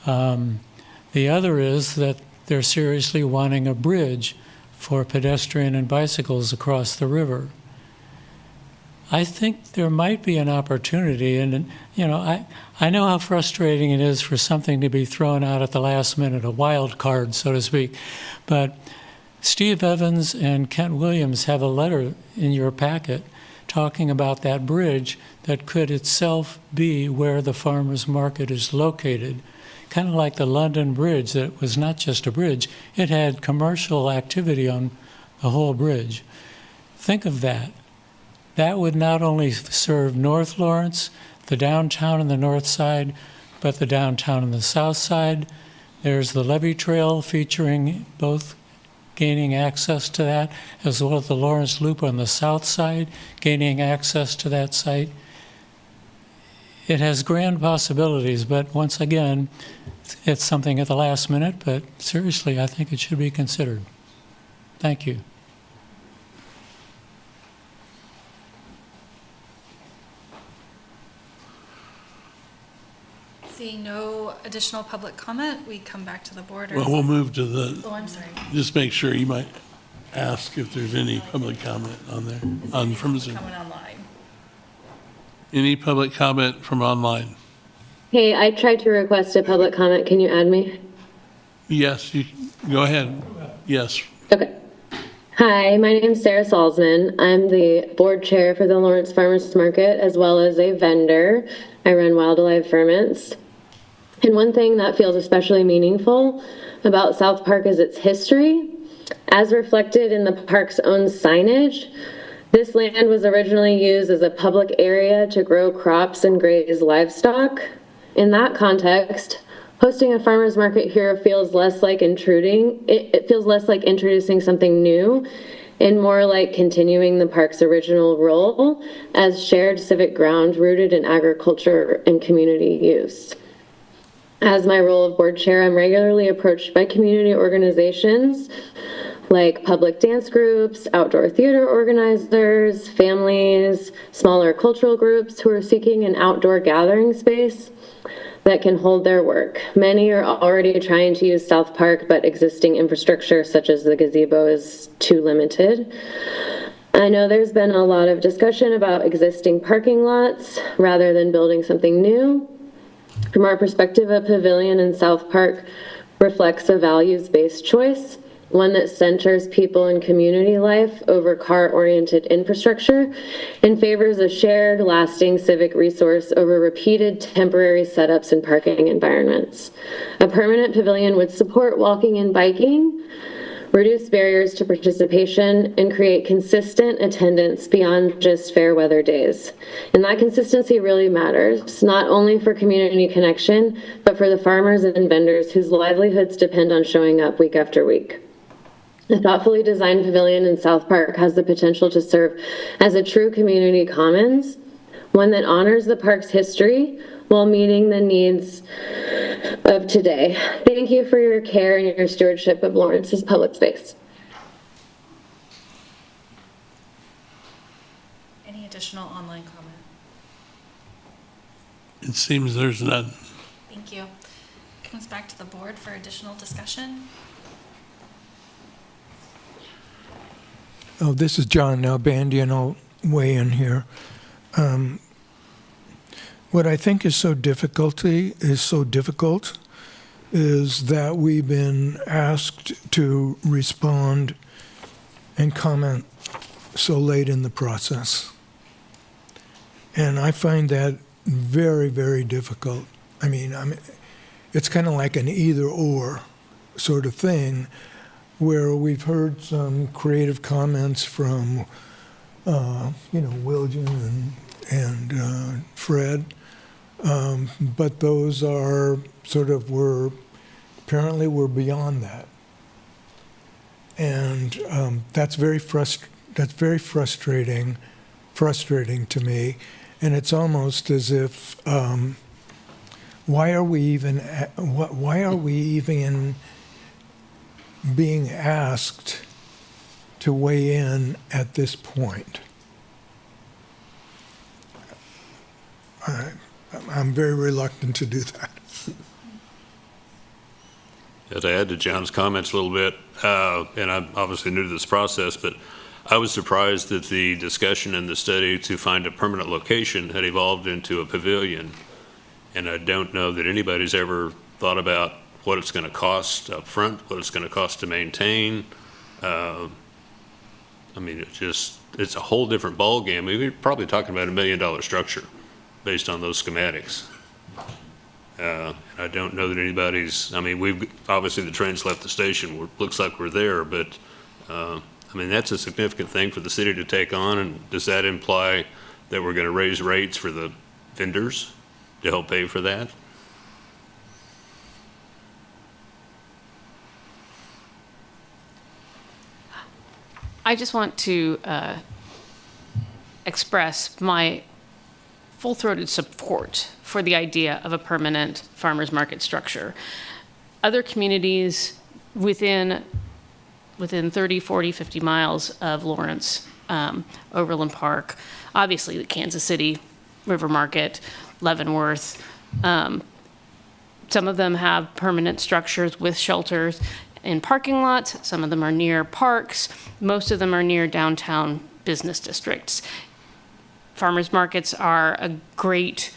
The other is that they're seriously wanting a bridge for pedestrian and bicycles across the river. I think there might be an opportunity, and you know, I know how frustrating it is for something to be thrown out at the last minute, a wild card, so to speak, but Steve Evans and Kent Williams have a letter in your packet talking about that bridge that could itself be where the farmers market is located. Kind of like the London Bridge, that was not just a bridge, it had commercial activity on the whole bridge. Think of that. That would not only serve North Lawrence, the downtown on the north side, but the downtown on the south side. There's the Levee Trail featuring both gaining access to that, as well as the Lawrence Loop on the south side, gaining access to that site. It has grand possibilities, but once again, it's something at the last minute, but seriously, I think it should be considered. Thank you. Seeing no additional public comment, we come back to the board. Well, we'll move to the, Oh, I'm sorry. just make sure you might ask if there's any public comment on there, from Zoom. Coming online. Any public comment from online? Hey, I tried to request a public comment. Can you add me? Yes, you, go ahead. Yes. Okay. Hi, my name is Sarah Salzman. I'm the board chair for the Lawrence Farmers Market, as well as a vendor. I run Wild Alive Ferments. And one thing that feels especially meaningful about South Park is its history. As reflected in the park's own signage, this land was originally used as a public area to grow crops and graze livestock. In that context, hosting a farmer's market here feels less like intruding. It feels less like introducing something new and more like continuing the park's original role as shared civic ground rooted in agriculture and community use. As my role of board chair, I'm regularly approached by community organizations like public dance groups, outdoor theater organizers, families, smaller cultural groups who are seeking an outdoor gathering space that can hold their work. Many are already trying to use South Park, but existing infrastructure such as the gazebo is too limited. I know there's been a lot of discussion about existing parking lots rather than building something new. From our perspective, a pavilion in South Park reflects a values-based choice, one that centers people and community life over car-oriented infrastructure and favors a shared, lasting civic resource over repeated temporary setups and parking environments. A permanent pavilion would support walking and biking, reduce barriers to participation, and create consistent attendance beyond just fair weather days. And that consistency really matters, not only for community connection, but for the farmers and vendors whose livelihoods depend on showing up week after week. A thoughtfully designed pavilion in South Park has the potential to serve as a true community commons, one that honors the park's history while meeting the needs of today. Thank you for your care and your stewardship of Lawrence's public space. Any additional online comment? It seems there's none. Thank you. Comes back to the board for additional discussion. Oh, this is John Nalbandian. I'll weigh in here. What I think is so difficult is that we've been asked to respond and comment so late in the process. And I find that very, very difficult. I mean, it's kind of like an either-or sort of thing, where we've heard some creative comments from, Wildgen and Fred, but those are sort of apparently we're beyond that, and that's very frustrating to me, and it's almost as if why are we even being asked to weigh in at this point? I'm very reluctant to do that. To add to John's comments a little bit, and I'm obviously new to this process, but I was surprised that the discussion and the study to find a permanent location had evolved into a pavilion. And I don't know that anybody's ever thought about what it's going to cost up front, what it's going to cost to maintain. It's a whole different ballgame. I mean, we're probably talking about $1 million structure based on those schematics. I don't know that anybody's, we've, obviously the train's left the station. Looks like we're there, but that's a significant thing for the city to take on. And does that imply that we're going to raise rates for the vendors to help pay for that? I just want to express my full-throated support for the idea of a permanent farmers market structure. Other communities within 30, 40, 50 miles of Lawrence, Overland Park, obviously the Kansas City River Market, Leavenworth, some of them have permanent structures with shelters in parking lots. Some of them are near parks. Most of them are near downtown business districts. Farmers markets are a great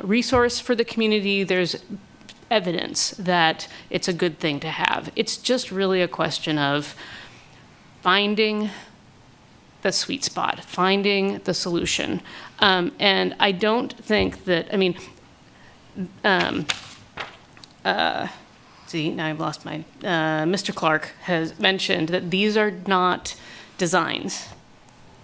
resource for the community. There's evidence that it's a good thing to have. It's just really a question of finding the sweet spot, finding the solution. And I don't think that, see, now I've lost my, Mr. Clark has mentioned that these are not designs.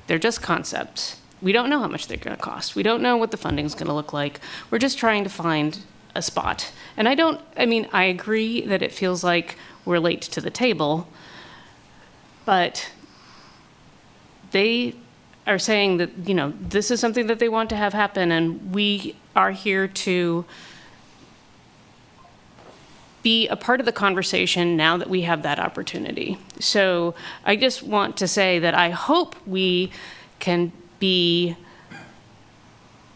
They're just concepts. We don't know how much they're going to cost. We don't know what the funding is going to look like. We're just trying to find a spot. And I agree that it feels like we're late to the table, but they are saying that, this is something that they want to have happen, and we are here to be a part of the conversation now that we have that opportunity. So I just want to say that I hope we can be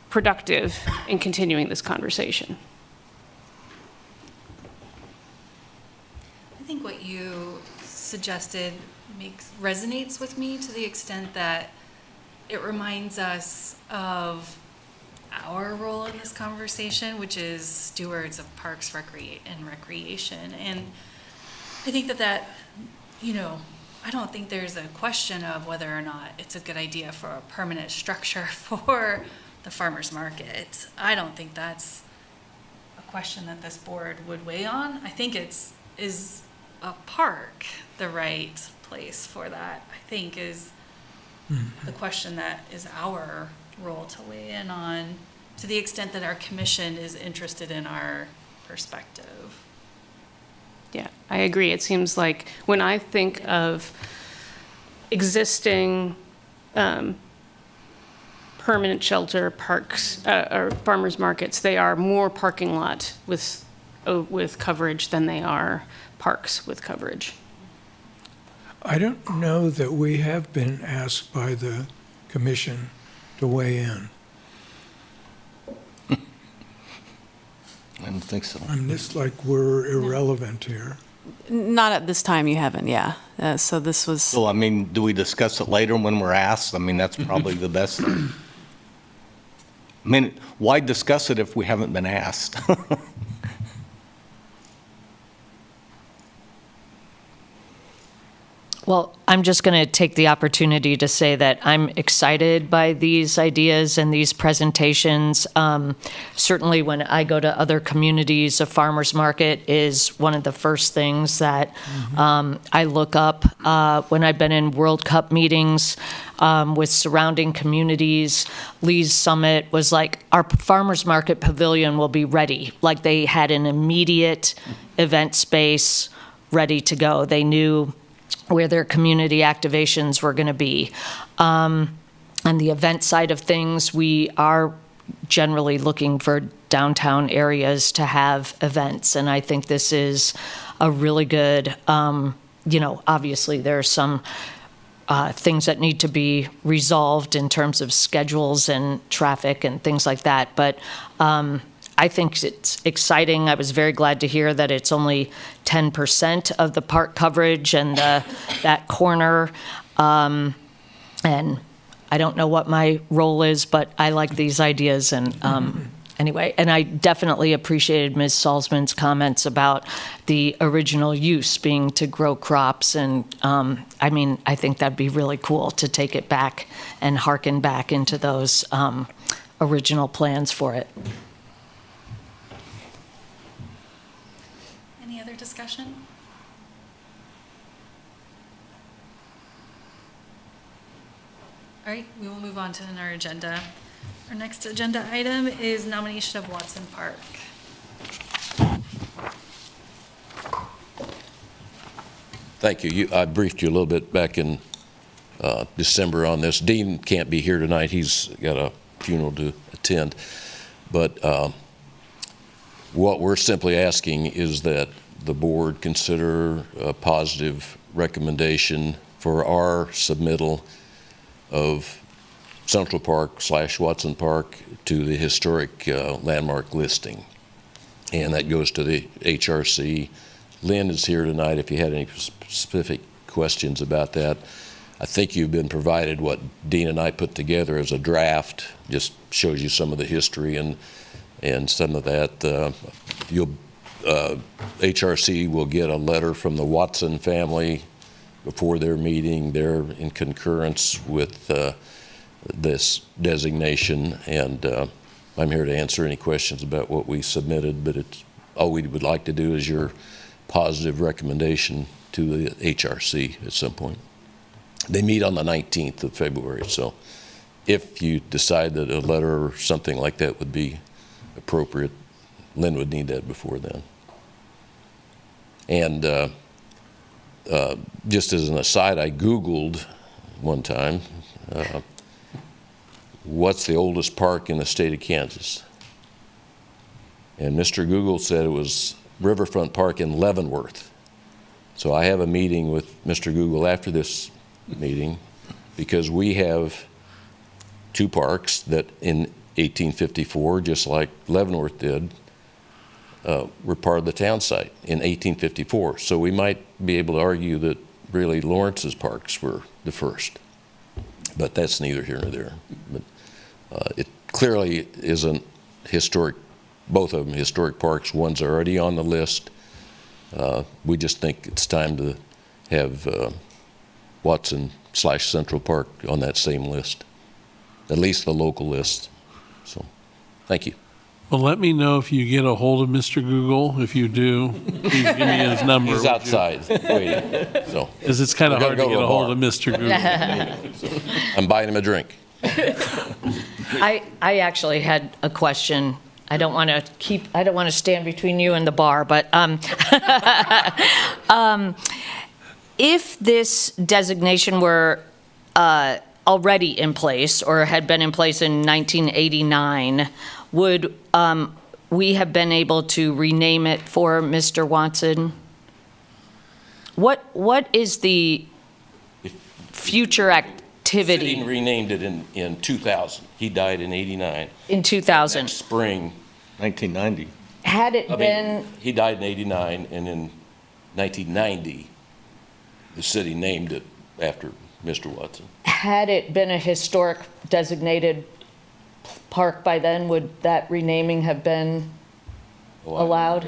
productive in continuing this conversation. I think what you suggested resonates with me to the extent that it reminds us of our role in this conversation, which is stewards of parks and recreation. And I think that, I don't think there's a question of whether or not it's a good idea for a permanent structure for the farmer's market. I don't think that's a question that this board would weigh on. I think is a park the right place for that, I think, is the question that is our role to weigh in on, to the extent that our commission is interested in our perspective. Yeah, I agree. It seems like when I think of existing permanent shelter parks or farmers markets, they are more parking lot with coverage than they are parks with coverage. I don't know that we have been asked by the commission to weigh in. I don't think so. It's like we're irrelevant here. Not at this time, you haven't, yeah. So this was, So, I mean, do we discuss it later when we're asked? I mean, that's probably the best thing. I mean, why discuss it if we haven't been asked? Well, I'm just going to take the opportunity to say that I'm excited by these ideas and these presentations. Certainly when I go to other communities, a farmer's market is one of the first things that I look up. When I've been in World Cup meetings with surrounding communities, Lee's Summit was like, our farmer's market pavilion will be ready. Like they had an immediate event space ready to go. They knew where their community activations were going to be. On the event side of things, we are generally looking for downtown areas to have events, and I think this is a really good, obviously there are some things that need to be resolved in terms of schedules and traffic and things like that, but I think it's exciting. I was very glad to hear that it's only 10% of the park coverage and that corner. And I don't know what my role is, but I like these ideas. And anyway, and I definitely appreciated Ms. Salzman's comments about the original use being to grow crops. And I think that'd be really cool to take it back and hearken back into those original plans for it. Discussion? All right, we will move on to our agenda. Our next agenda item is nomination of Watson Park. Thank you. I briefed you a little bit back in December on this. Dean can't be here tonight. He's got a funeral to attend. But what we're simply asking is that the board consider a positive recommendation for our submittal of Central Park / Watson Park to the historic landmark listing. And that goes to the HRC. Lynn is here tonight if you had any specific questions about that. I think you've been provided what Dean and I put together as a draft, just shows you some of the history and some of that. HRC will get a letter from the Watson family before their meeting. They're in concurrence with this designation, and I'm here to answer any questions about what we submitted, but all we would like to do is your positive recommendation to the HRC at some point. They meet on the 19th of February, so if you decide that a letter or something like that would be appropriate, Lynn would need that before then. And just as an aside, I Googled one time, what's the oldest park in the state of Kansas? And Mr. Google said it was Riverfront Park in Leavenworth. So I have a meeting with Mr. Google after this meeting because we have two parks that in 1854, just like Leavenworth did, were part of the town site in 1854. So we might be able to argue that really Lawrence's parks were the first, but that's neither here nor there. But clearly isn't historic, both of them historic parks. One's already on the list. We just think it's time to have Watson/Central Park on that same list, at least the local list. So, thank you. Well, let me know if you get a hold of Mr. Google. If you do, please give me his number. He's outside waiting. So, Because it's kind of We're hard to gonna get go a to a hold bar. of Mr. Google. I'm buying him a drink. I actually had a question. I don't want to stand between you and the bar, but if this designation were already in place or had been in place in 1989, would we have been able to rename it for Mr. Watson? What is the future activity? City renamed it in 2000. He died in 89. In 2000. Spring. 1990. Had it been, He died in 89, and in 1990, the city named it after Mr. Watson. had it been a historic designated park by then, would that renaming have been allowed?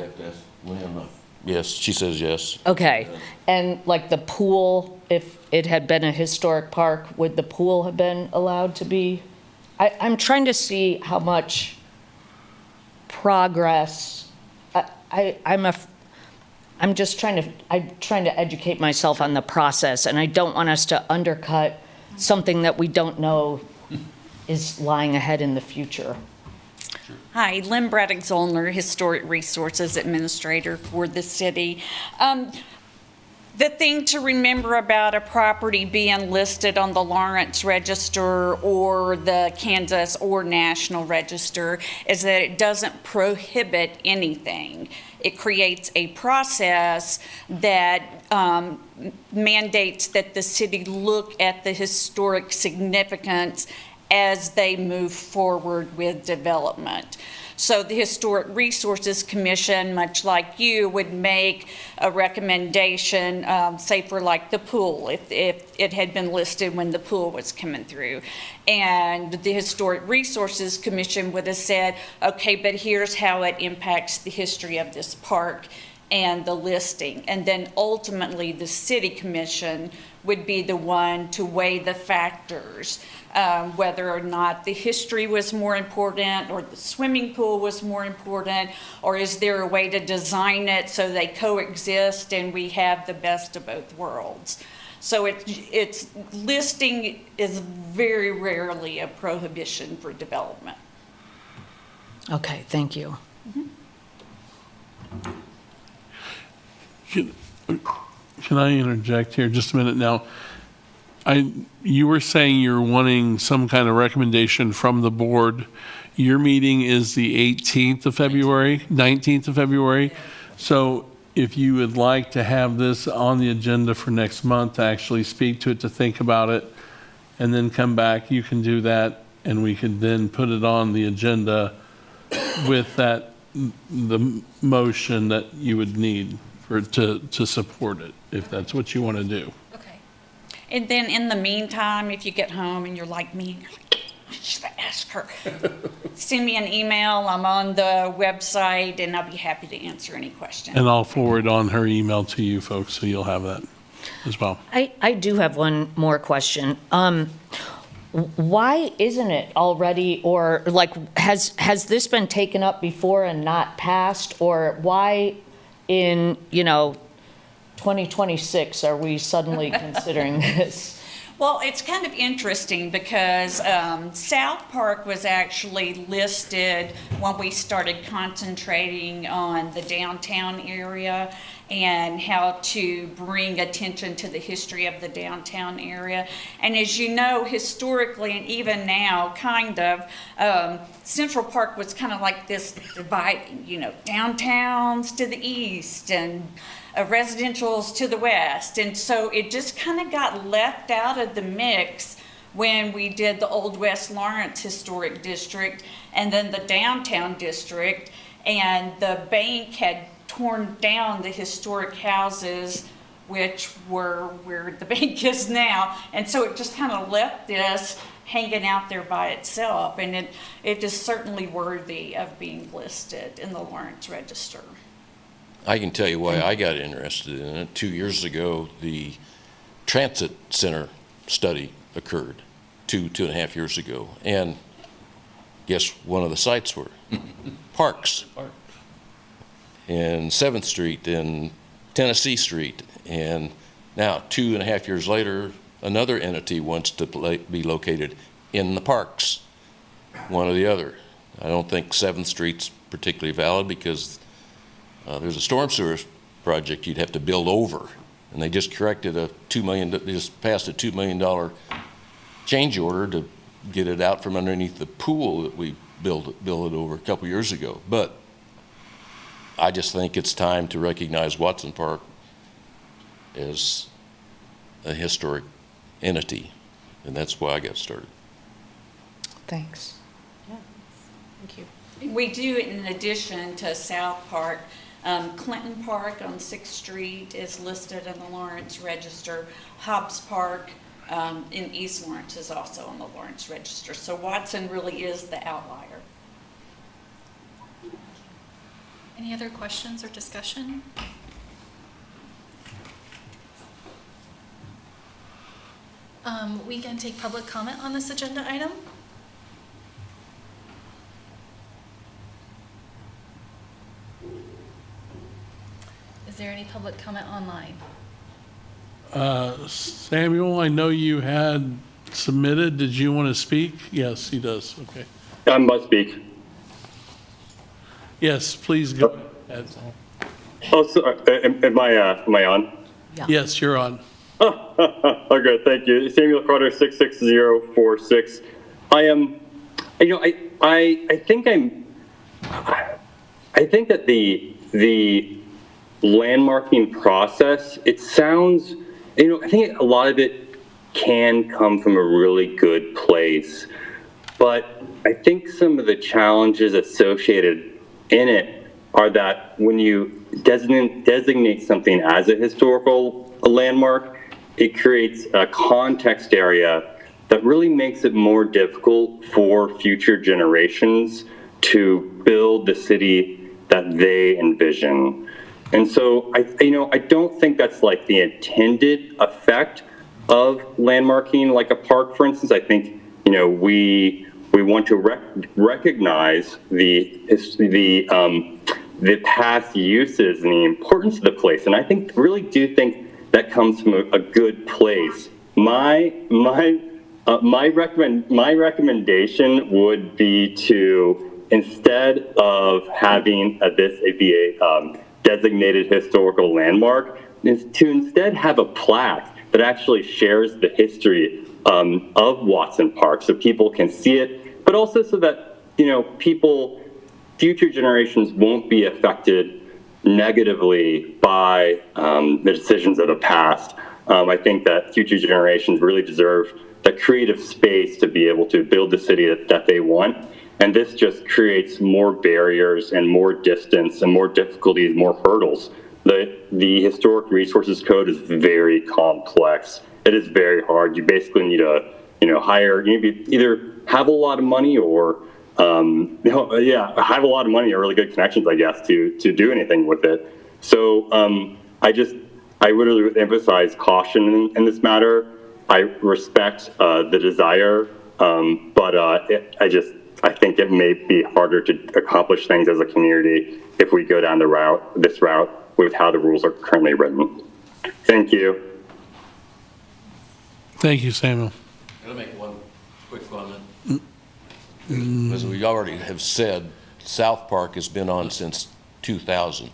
Yes, she says yes. Okay, and like the pool, if it had been a historic park, would the pool have been allowed to be? I'm trying to see how much progress, I'm just trying to educate myself on the process, and I don't want us to undercut something that we don't know is lying ahead in the future. Hi, Lynn Braddock-Zollner, Historic Resources Administrator for the city. The thing to remember about a property being listed on the Lawrence Register or the Kansas or National Register is that it doesn't prohibit anything. It creates a process that mandates that the city look at the historic significance as they move forward with development. So the Historic Resources Commission, much like you, would make a recommendation, say for like the pool, if it had been listed when the pool was coming through. And the Historic Resources Commission would have said, okay, but here's how it impacts the history of this park and the listing. And then ultimately the City Commission would be the one to weigh the factors. Whether or not the history was more important or the swimming pool was more important, or is there a way to design it so they coexist and we have the best of both worlds. So it's listing is very rarely a prohibition for development. Okay, thank you. Can I interject here just a minute now? You were saying you're wanting some kind of recommendation from the board. Your meeting is the 18th of February, 19th of February. So if you would like to have this on the agenda for next month, to actually speak to it, to think about it, and then come back, you can do that, and we could then put it on the agenda with that, the motion that you would need to support it, if that's what you want to do. And then in the meantime, if you get home and you're like me, and you're like, I should ask her, send me an email. I'm on the website and I'll be happy to answer any questions. And I'll forward on her email to you folks, so you'll have that as well. I do have one more question. Why isn't it already, or like, has this been taken up before and not passed? Or why in, 2026 are we suddenly considering this? Well, it's kind of interesting because South Park was actually listed when we started concentrating on the downtown area and how to bring attention to the history of the downtown area. And as you know, historically and even now, kind of, Central Park was kind of like this dividing, downtowns to the east and residential's to the west. And so it just kind of got left out of the mix when we did the Old West Lawrence Historic District and then the Downtown District, and the bank had torn down the historic houses which were where the bank is now. And so it just kind of left this hanging out there by itself, and it is certainly worthy of being listed in the Lawrence Register. I can tell you why I got interested in it. 2 years ago, the transit center study occurred, two and a half years ago. And guess one of the sites were parks. And 7th Street and Tennessee Street. And now 2.5 years later, another entity wants to be located in the parks, one or the other. I don't think 7th Street's particularly valid because there's a storm sewer project you'd have to build over, and they just corrected they just passed a $2 million change order to get it out from underneath the pool that we built it over a couple years ago. But I just think it's time to recognize Watson Park as a historic entity, and that's why I got started. Thanks. Thank you. We do, in addition to South Park, Clinton Park on 6th Street is listed in the Lawrence Register. Hobbs Park in East Lawrence is also on the Lawrence Register. So Watson really is the outlier. Any other questions or discussion? We can take public comment on this agenda item. Is there any public comment online? Samuel, I know you had submitted. Did you want to speak? Yes, he does. Okay. I must speak. Yes, please go ahead. Oh, sorry. Am I on? Yeah. Yes, you're on. Oh, good. Thank you. Samuel Carter, 66046. I am, I think that the landmarking process, it sounds, I think a lot of it can come from a really good place, but I think some of the challenges associated in it are that when you designate something as a historical landmark, it creates a context area that really makes it more difficult for future generations to build the city that they envision. And so I don't think that's like the intended effect of landmarking, like a park, for instance. I think, we want to recognize the past uses and the importance of the place. And I really do think that comes from a good place. My recommendation would be to, instead of having this be a designated historical landmark, is to instead have a plaque that actually shares the history of Watson Park, so people can see it, but also so that future generations won't be affected negatively by the decisions of the past. I think that future generations really deserve the creative space to be able to build the city that they want. And this just creates more barriers and more distance and more difficulties, more hurdles. The Historic Resources Code is very complex. It is very hard. You basically need to, either have a lot of money or have a lot of money or really good connections, I guess, to do anything with it. So I would really emphasize caution in this matter. I respect the desire, but I think it may be harder to accomplish things as a community if we go down this route with how the rules are currently written. Thank you. Thank you, Samuel. Can I make one quick comment? As we already have said, South Park has been on since 2000.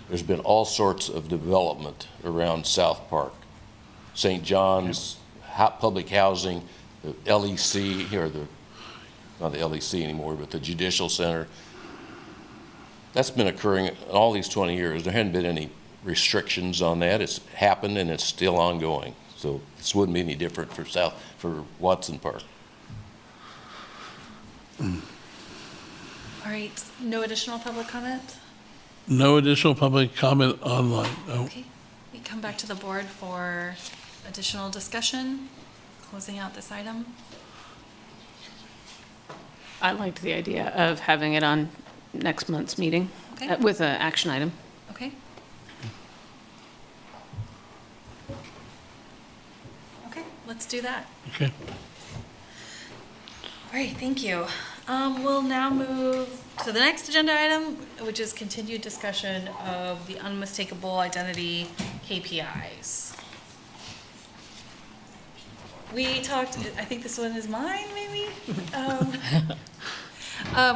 There's been all sorts of development around South Park. St. John's, public housing, the LEC, not the LEC anymore, but the Judicial Center. That's been occurring all these 20 years. There hadn't been any restrictions on that. It's happened and it's still ongoing. So this wouldn't be any different for Watson Park. All right, no additional public comment? No additional public comment online. Oh. Okay, we come back to the board for additional discussion, closing out this item. I liked the idea of having it on next month's meeting Okay. with an action item. Okay. Okay, let's do that. Okay. All right, thank you. We'll now move to the next agenda item, which is continued discussion of the unmistakable identity KPIs. We talked, I think this one is mine, maybe?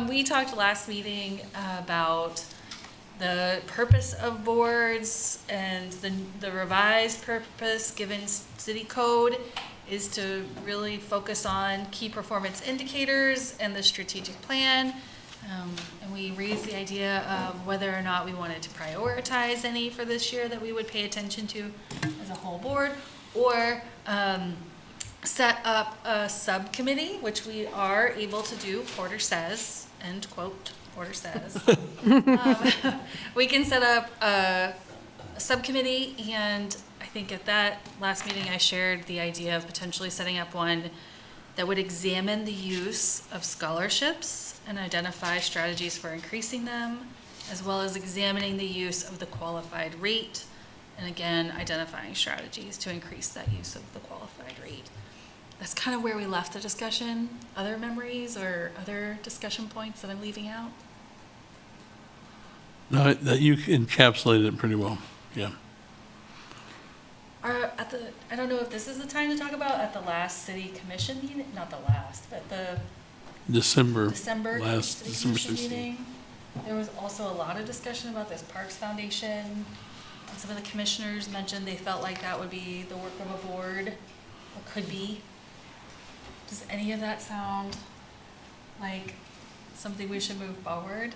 We talked last meeting about the purpose of boards, and the revised purpose given city code is to really focus on key performance indicators and the strategic plan. And we raised the idea of whether or not we wanted to prioritize any for this year that we would pay attention to as a whole board, or set up a subcommittee, which we are able to do, Porter says, end quote, Porter says. We can set up a subcommittee, and I think at that last meeting I shared the idea of potentially setting up one that would examine the use of scholarships and identify strategies for increasing them, as well as examining the use of the qualified rate, and again, identifying strategies to increase that use of the qualified rate. That's kind of where we left the discussion. Other memories or other discussion points that I'm leaving out? No, that you encapsulated it pretty well, yeah. I don't know if this is the time to talk about at the last city commission meeting, not the last, but the December last city 16th. commission meeting. There was also a lot of discussion about this Parks Foundation. And some of the commissioners mentioned they felt like that would be the work of a board, or could be. Does any of that sound like something we should move forward?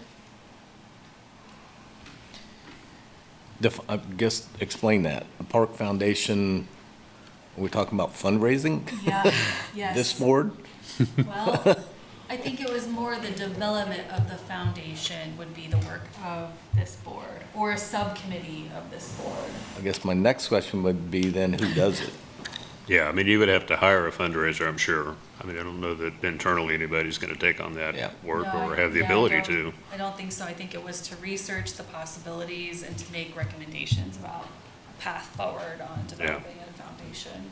I guess, explain that. A park foundation, are we talking about fundraising? Yeah, yes. This board? Well, I think it was more the development of the foundation would be the work of this board, or a subcommittee of this board. I guess my next question would be then, who does it? Yeah, I mean, you would have to hire a fundraiser, I'm sure. I mean, I don't know that internally anybody's going to take on that work No, or have the yeah, ability to. I don't think so. I think it was to research the possibilities and to make recommendations about a path forward on developing a foundation.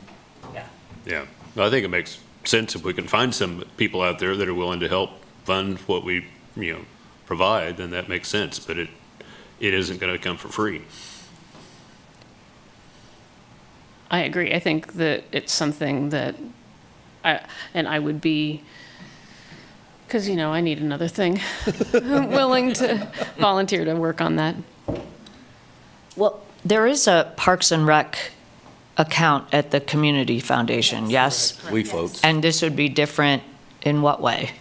Yeah. Yeah, I think it makes sense if we can find some people out there that are willing to help fund what we, provide, then that makes sense, but it isn't going to come for free. I agree. I think that it's something that I would be, because, I need another thing. I'm willing to volunteer to work on that. Well, there is a Parks and Rec account at the Community Foundation, yes? We folks. And this would be different in what way?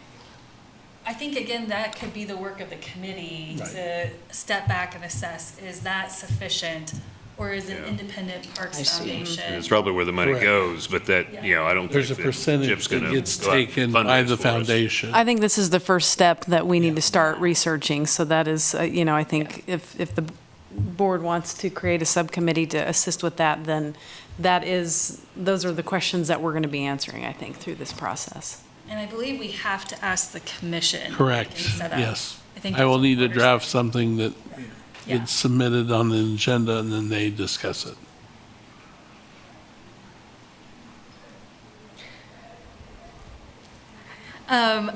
I think, again, that could be the work of the committee to step back and assess, is that sufficient? Or is it independent Parks Foundation? And it's probably where the money Correct. goes, but that, I don't think There's a that percentage Chip's that gonna gets go out and taken by fundraise the for us. foundation. I think this is the first step that we need to start researching. So that is, I think if the board wants to create a subcommittee to assist with that, then those are the questions that we're going to be answering, I think, through this process. And I believe we have to ask the commission. Correct, and set up. yes. think I will that's need to what we're draft something that Yeah. gets submitted on the agenda, and then they discuss it.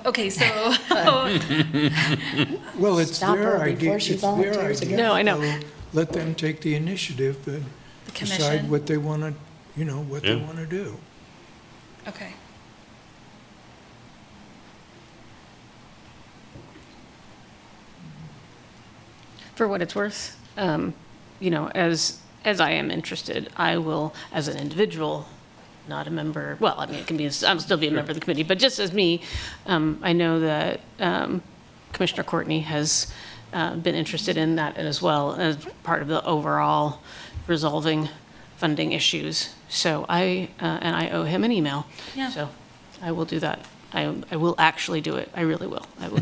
Okay, so Well, it's Stop their her idea. before she It's their volunteers idea. again. No, I know. So let them take the initiative and the decide commission. what they want to, what they Yeah. want to do. Okay. For what it's worth, as I am interested, I will, as an individual, not a member, well, I mean, it can be, I'll still be a member of the committee, but just as me, I know that Commissioner Courtney has been interested in that as well as part of the overall resolving funding issues. So I owe him an email. Yeah. So I will do that. I will actually do it. I really will. I will.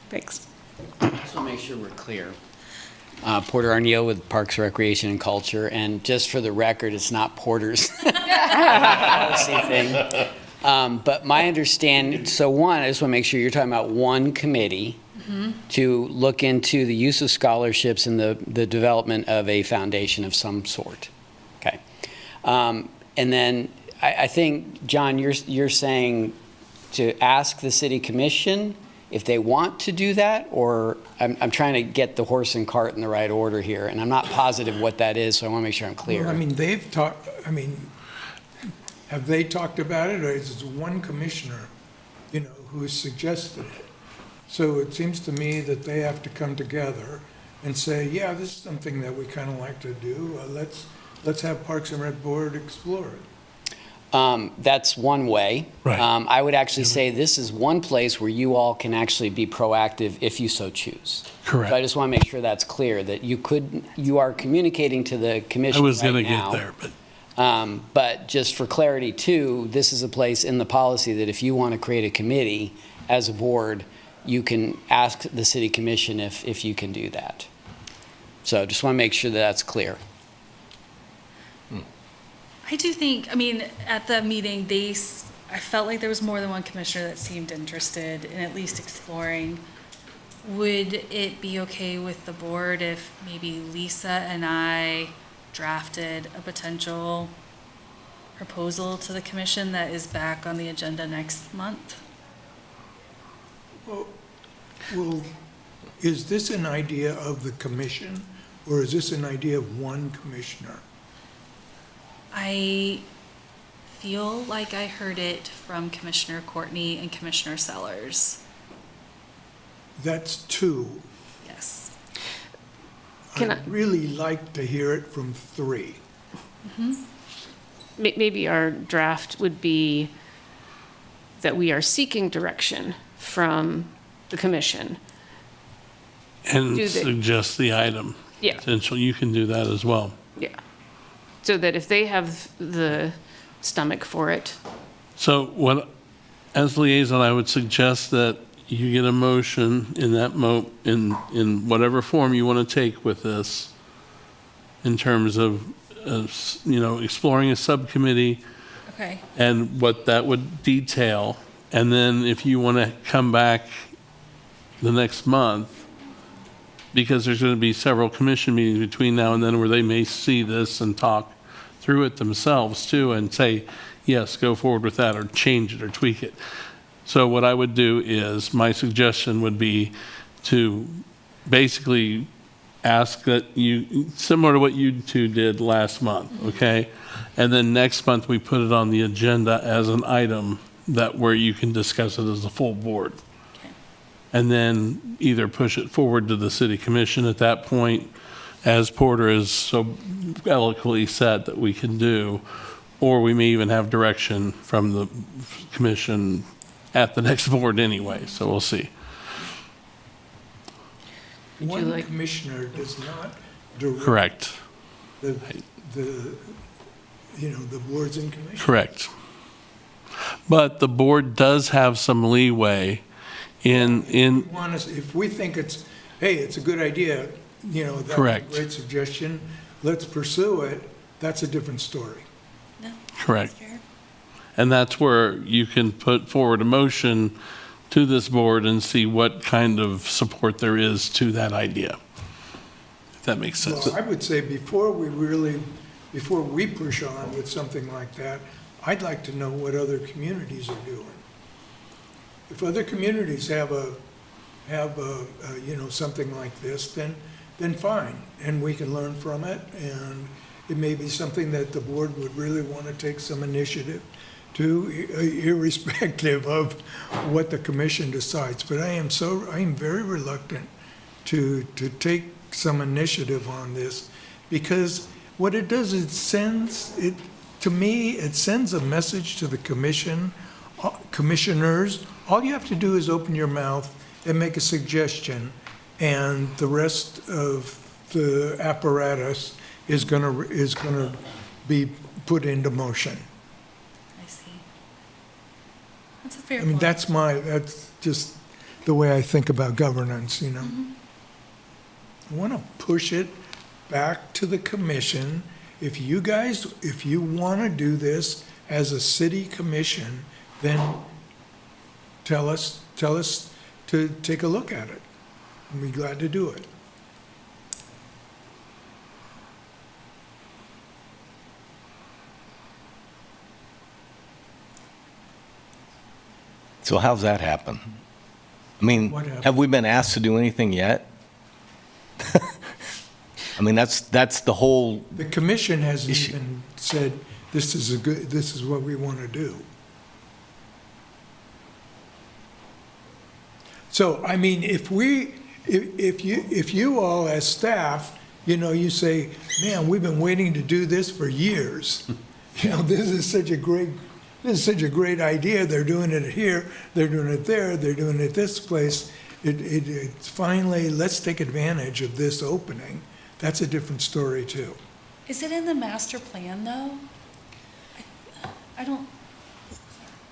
Thanks. Just want to make sure we're clear. Porter Arneo with Parks, Recreation, and Culture, and just for the record, it's not Porter's policy thing. But my understanding, so one, I just want to make sure you're talking about one committee to look into the use of scholarships and the development of a foundation of some sort. Okay. And then I think, John, you're saying to ask the city commission if they want to do that, or I'm trying to get the horse and cart in the right order here, and I'm not positive what that is, so I want to make sure I'm clear. Well, I mean, have they talked about it, or is it one commissioner, who has suggested it? So it seems to me that they have to come together and say, yeah, this is something that we kind of like to do. Let's have Parks and Rec Board explore it. That's one way. Right. I would actually say this is one place where you all can actually be proactive if you so choose. Correct. So I just want to make sure that's clear, that you are communicating to the commission I was right going to now. get there, but But just for clarity too, this is a place in the policy that if you want to create a committee as a board, you can ask the city commission if you can do that. So just want to make sure that that's clear. I do think, at the meeting, I felt like there was more than one commissioner that seemed interested in at least exploring. Would it be okay with the board if maybe Lisa and I drafted a potential proposal to the commission that is back on the agenda next month? Well, is this an idea of the commission, or is this an idea of one commissioner? I feel like I heard it from Commissioner Courtney and Commissioner Sellers. That's two. Yes. I'd really like to hear it from three. Maybe our draft would be that we are seeking direction from the commission. and Do they- suggest the item. Yeah. Potentially, you can do that as well. Yeah. So that if they have the stomach for it, So as liaison, I would suggest that you get a motion in that in whatever form you want to take with this, in terms of, exploring a subcommittee Okay. and what that would detail. And then if you want to come back the next month, because there's going to be several commission meetings between now and then where they may see this and talk through it themselves too and say, yes, go forward with that, or change it or tweak it. So what I would do is, my suggestion would be to basically ask that similar to what you two did last month, okay? And then next month, we put it on the agenda as an item where you can discuss it as a full board. And then either push it forward to the city commission at that point, as Porter has so eloquently said that we can do, or we may even have direction from the commission at the next board anyway, so we'll see. One commissioner does not direct. Correct. The boards and commissions. Correct. But the board does have some leeway If we think it's a good idea, that's a Correct. great suggestion, let's pursue it, that's a different story. Correct. And that's where you can put forward a motion to this board and see what kind of support there is to that idea. If that makes sense. Well, I would say before we push on with something like that, I'd like to know what other communities are doing. If other communities have something like this, then fine, and we can learn from it, and it may be something that the board would really want to take some initiative to, irrespective of what the commission decides. But I am very reluctant to take some initiative on this, because what it does, it sends a message to the commissioners. All you have to do is open your mouth and make a suggestion, and the rest of the apparatus is gonna be put into motion. I see. That's a fair I mean, point. that's just the way I think about governance, I want to push it back to the commission. If you want to do this as a city commission, then tell us to take a look at it. I'd be glad to do it. So how's that happen? I mean, What happened? have we been asked to do anything yet? I mean, that's the whole, The commission hasn't even said, this is what we want to do. So, I mean, if you all as staff, you say, man, we've been waiting to do this for years. This is such a great idea. They're doing it here, they're doing it there, they're doing it this place. It's finally, let's take advantage of this opening. That's a different story too. Is it in the master plan, though? I don't,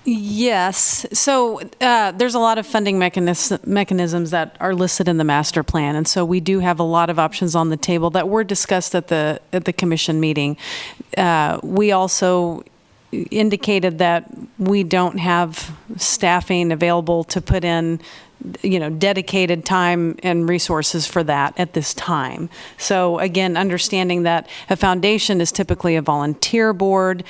Yes. So there's a lot of funding mechanisms that are listed in the master plan, and so we do have a lot of options on the table that were discussed at the commission meeting. We also indicated that we don't have staffing available to put in, dedicated time and resources for that at this time. So again, understanding that a foundation is typically a volunteer board.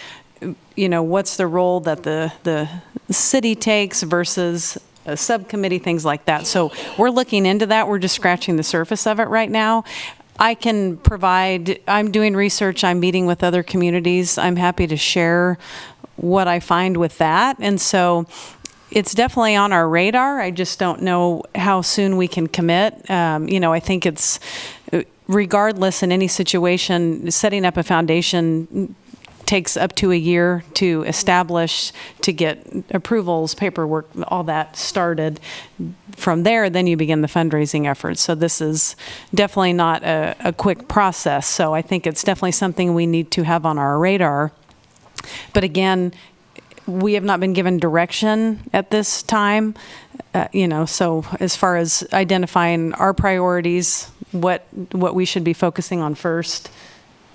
What's the role that the city takes versus a subcommittee, things like that. So we're looking into that. We're just scratching the surface of it right now. I can provide, I'm doing research, I'm meeting with other communities. I'm happy to share what I find with that. And so it's definitely on our radar. I just don't know how soon we can commit. I think it's, regardless in any situation, setting up a foundation takes up to a year to establish, to get approvals, paperwork, all that started. From there, then you begin the fundraising efforts. So this is definitely not a quick process. So I think it's definitely something we need to have on our radar. But again, we have not been given direction at this time. So as far as identifying our priorities, what we should be focusing on first,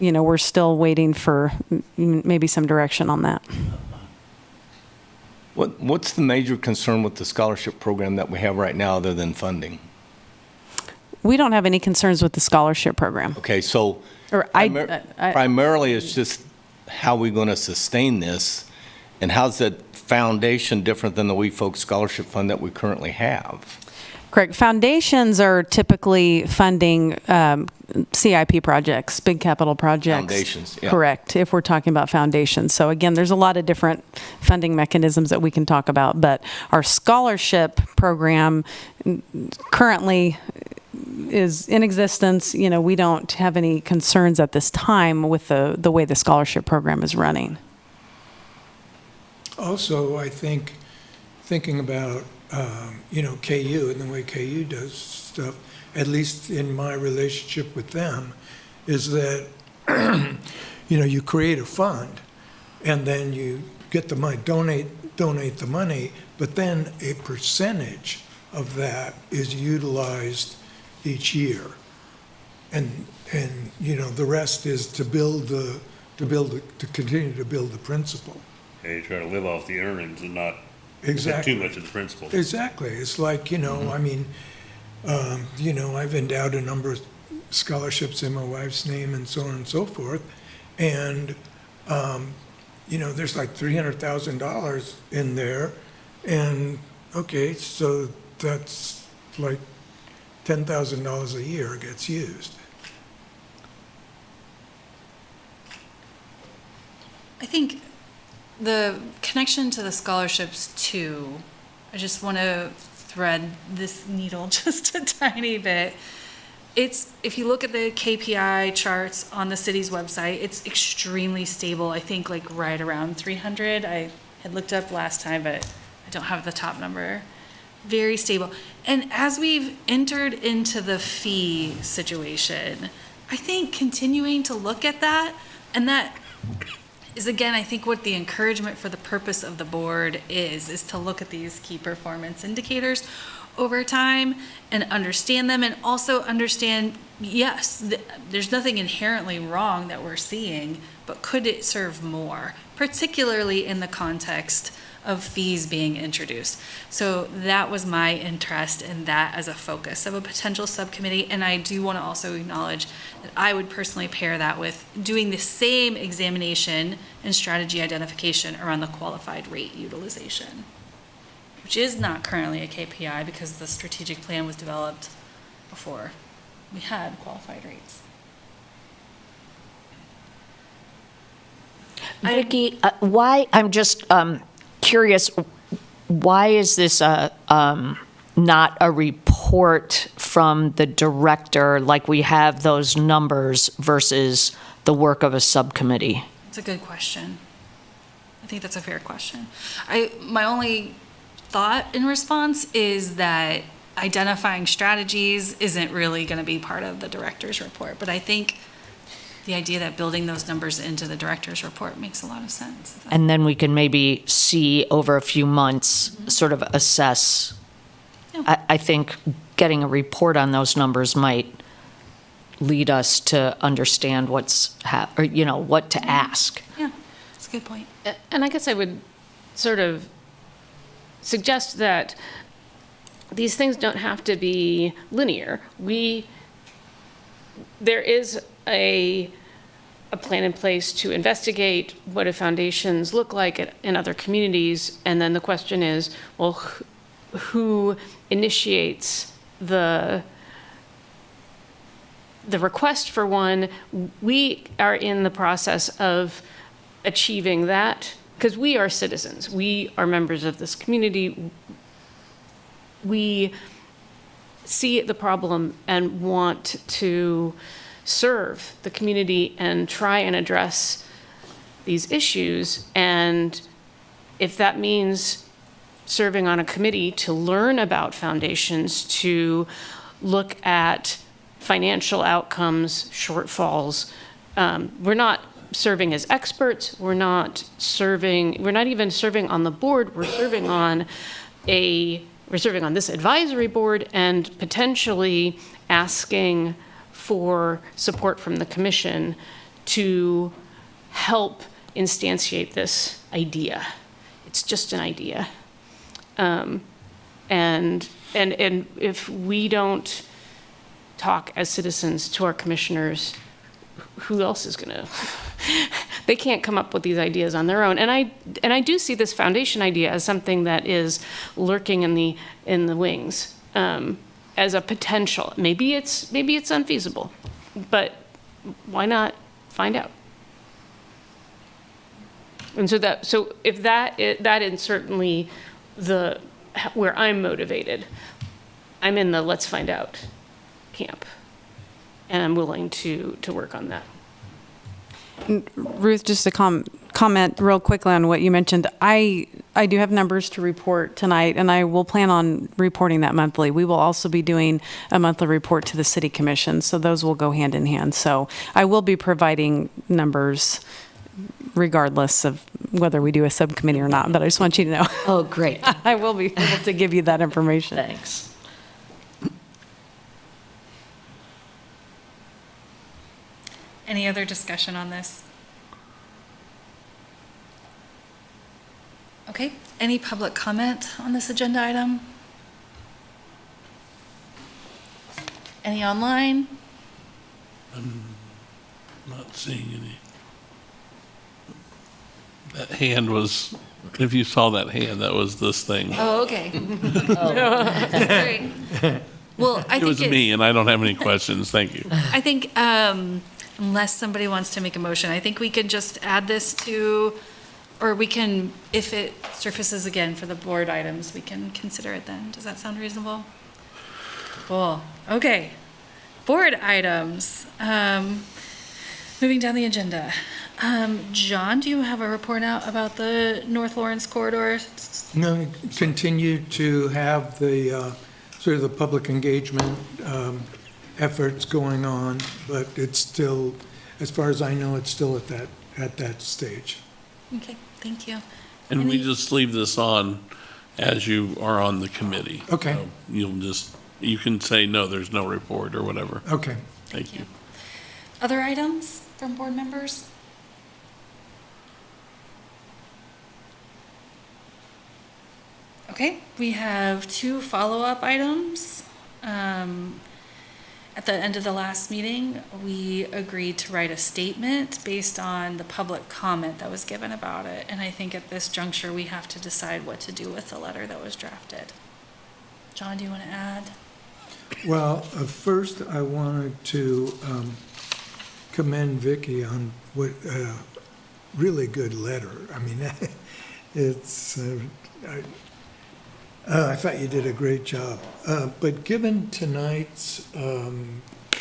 we're still waiting for maybe some direction on that. what's the major concern with the scholarship program that we have right now other than funding? We don't have any concerns with the scholarship program. Okay, so I primarily it's just how we going to sustain this, and how's that foundation different than the We Folks Scholarship Fund that we currently have? Correct. Foundations are typically funding CIP projects, big capital projects. Foundations, yeah. Correct, if we're talking about foundations. So again, there's a lot of different funding mechanisms that we can talk about, but our scholarship program currently is in existence. We don't have any concerns at this time with the way the scholarship program is running. Also, I think, thinking about, KU and the way KU does stuff, at least in my relationship with them, is that, you create a fund and then you get the money, donate the money, but then a percentage of that is utilized each year. And the rest is to continue to build the principal. And you try to live off the earnings and not Exactly. too much of the principal. Exactly. It's like, I've endowed a number of scholarships in my wife's name and so on and so forth. And, there's like $300,000 in there. And, okay, so that's like $10,000 a year gets used. I think the connection to the scholarships too, I just want to thread this needle just a tiny bit. If you look at the KPI charts on the city's website, it's extremely stable. I think like right around 300. I had looked up last time, but I don't have the top number. Very stable. And as we've entered into the fee situation, I think continuing to look at that, and that is, again, I think what the encouragement for the purpose of the board is to look at these key performance indicators over time and understand them, and also understand, yes, there's nothing inherently wrong that we're seeing, but could it serve more, particularly in the context of fees being introduced. So that was my interest in that as a focus of a potential subcommittee. And I do want to also acknowledge that I would personally pair that with doing the same examination and strategy identification around the qualified rate utilization, which is not currently a KPI because the strategic plan was developed before we had qualified rates. Vicki, why, I'm just curious, why is this not a report from the director, like we have those numbers versus the work of a subcommittee? It's a good question. I think that's a fair question. My only thought in response is that identifying strategies isn't really going to be part of the director's report, but I think the idea that building those numbers into the director's report makes a lot of sense. And then we can maybe see over a few months, sort of assess. Yeah. I think getting a report on those numbers might lead us to understand what's, or, you know, what to ask. Yeah, that's a good point. And I guess I would sort of suggest that these things don't have to be linear. There is a plan in place to investigate what do foundations look like in other communities, and then the question is, well, who initiates the request for one? We are in the process of achieving that because we are citizens. We are members of this community. We see the problem and want to serve the community and try and address these issues. And if that means serving on a committee to learn about foundations, to look at financial outcomes, shortfalls, we're not serving as experts. We're not even serving on the board. We're serving on this advisory board and potentially asking for support from the commission to help instantiate this idea. It's just an idea. And if we don't talk as citizens to our commissioners, who else is gonna? They can't come up with these ideas on their own. And I do see this foundation idea as something that is lurking in the wings, as a potential. Maybe it's unfeasible, but why not find out? And so if that is certainly where I'm motivated. I'm in the let's find out camp, and I'm willing to work on that. Ruth, just to comment real quickly on what you mentioned. I do have numbers to report tonight, and I will plan on reporting that monthly. We will also be doing a monthly report to the City Commission, so those will go hand in hand. So I will be providing numbers regardless of whether we do a subcommittee or not, but I just want you to know. Oh, great. I will be able to give you that information. Thanks. Any other discussion on this? Okay, any public comment on this agenda item? Any online? I'm not seeing any. That hand was, if you saw that hand, that was this thing. Oh, okay. That's great. Well, I think It was me, and I don't have any questions. Thank you. I think unless somebody wants to make a motion, I think we could just add this to, or we can, if it surfaces again for the board items, we can consider it then. Does that sound reasonable? Cool. Okay. Board items. Moving down the agenda. John, do you have a report out about the North Lawrence corridor? No, continue to have the sort of the public engagement efforts going on, but it's still, as far as I know, it's still at that stage. Okay, thank you. And we just leave this on as you are on the committee. Okay. So you can say, no, there's no report or whatever. Okay. Thank you. Other items from board members? Okay, we have 2 follow-up items. At the end of the last meeting, we agreed to write a statement based on the public comment that was given about it. And I think at this juncture, we have to decide what to do with the letter that was drafted. John, do you want to add? Well, first, I wanted to commend Vicki on what really good letter. I mean, it's. I thought you did a great job. But given tonight's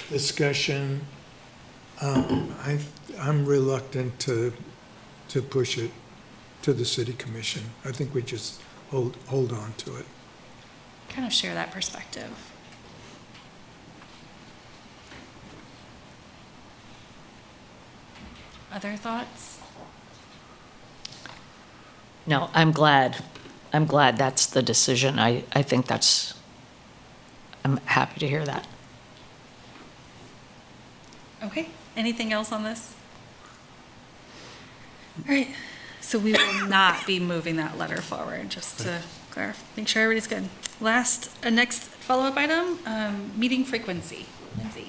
discussion, I'm reluctant to push it to the city commission. I think we just hold on to it. Kind of share that perspective. Other thoughts? No, I'm glad that's the decision. I think I'm happy to hear that. Okay, anything else on this? All right, so we will not be moving that letter forward, just to clarify, make sure everybody's good. Next follow-up item, meeting frequency. Lindsay.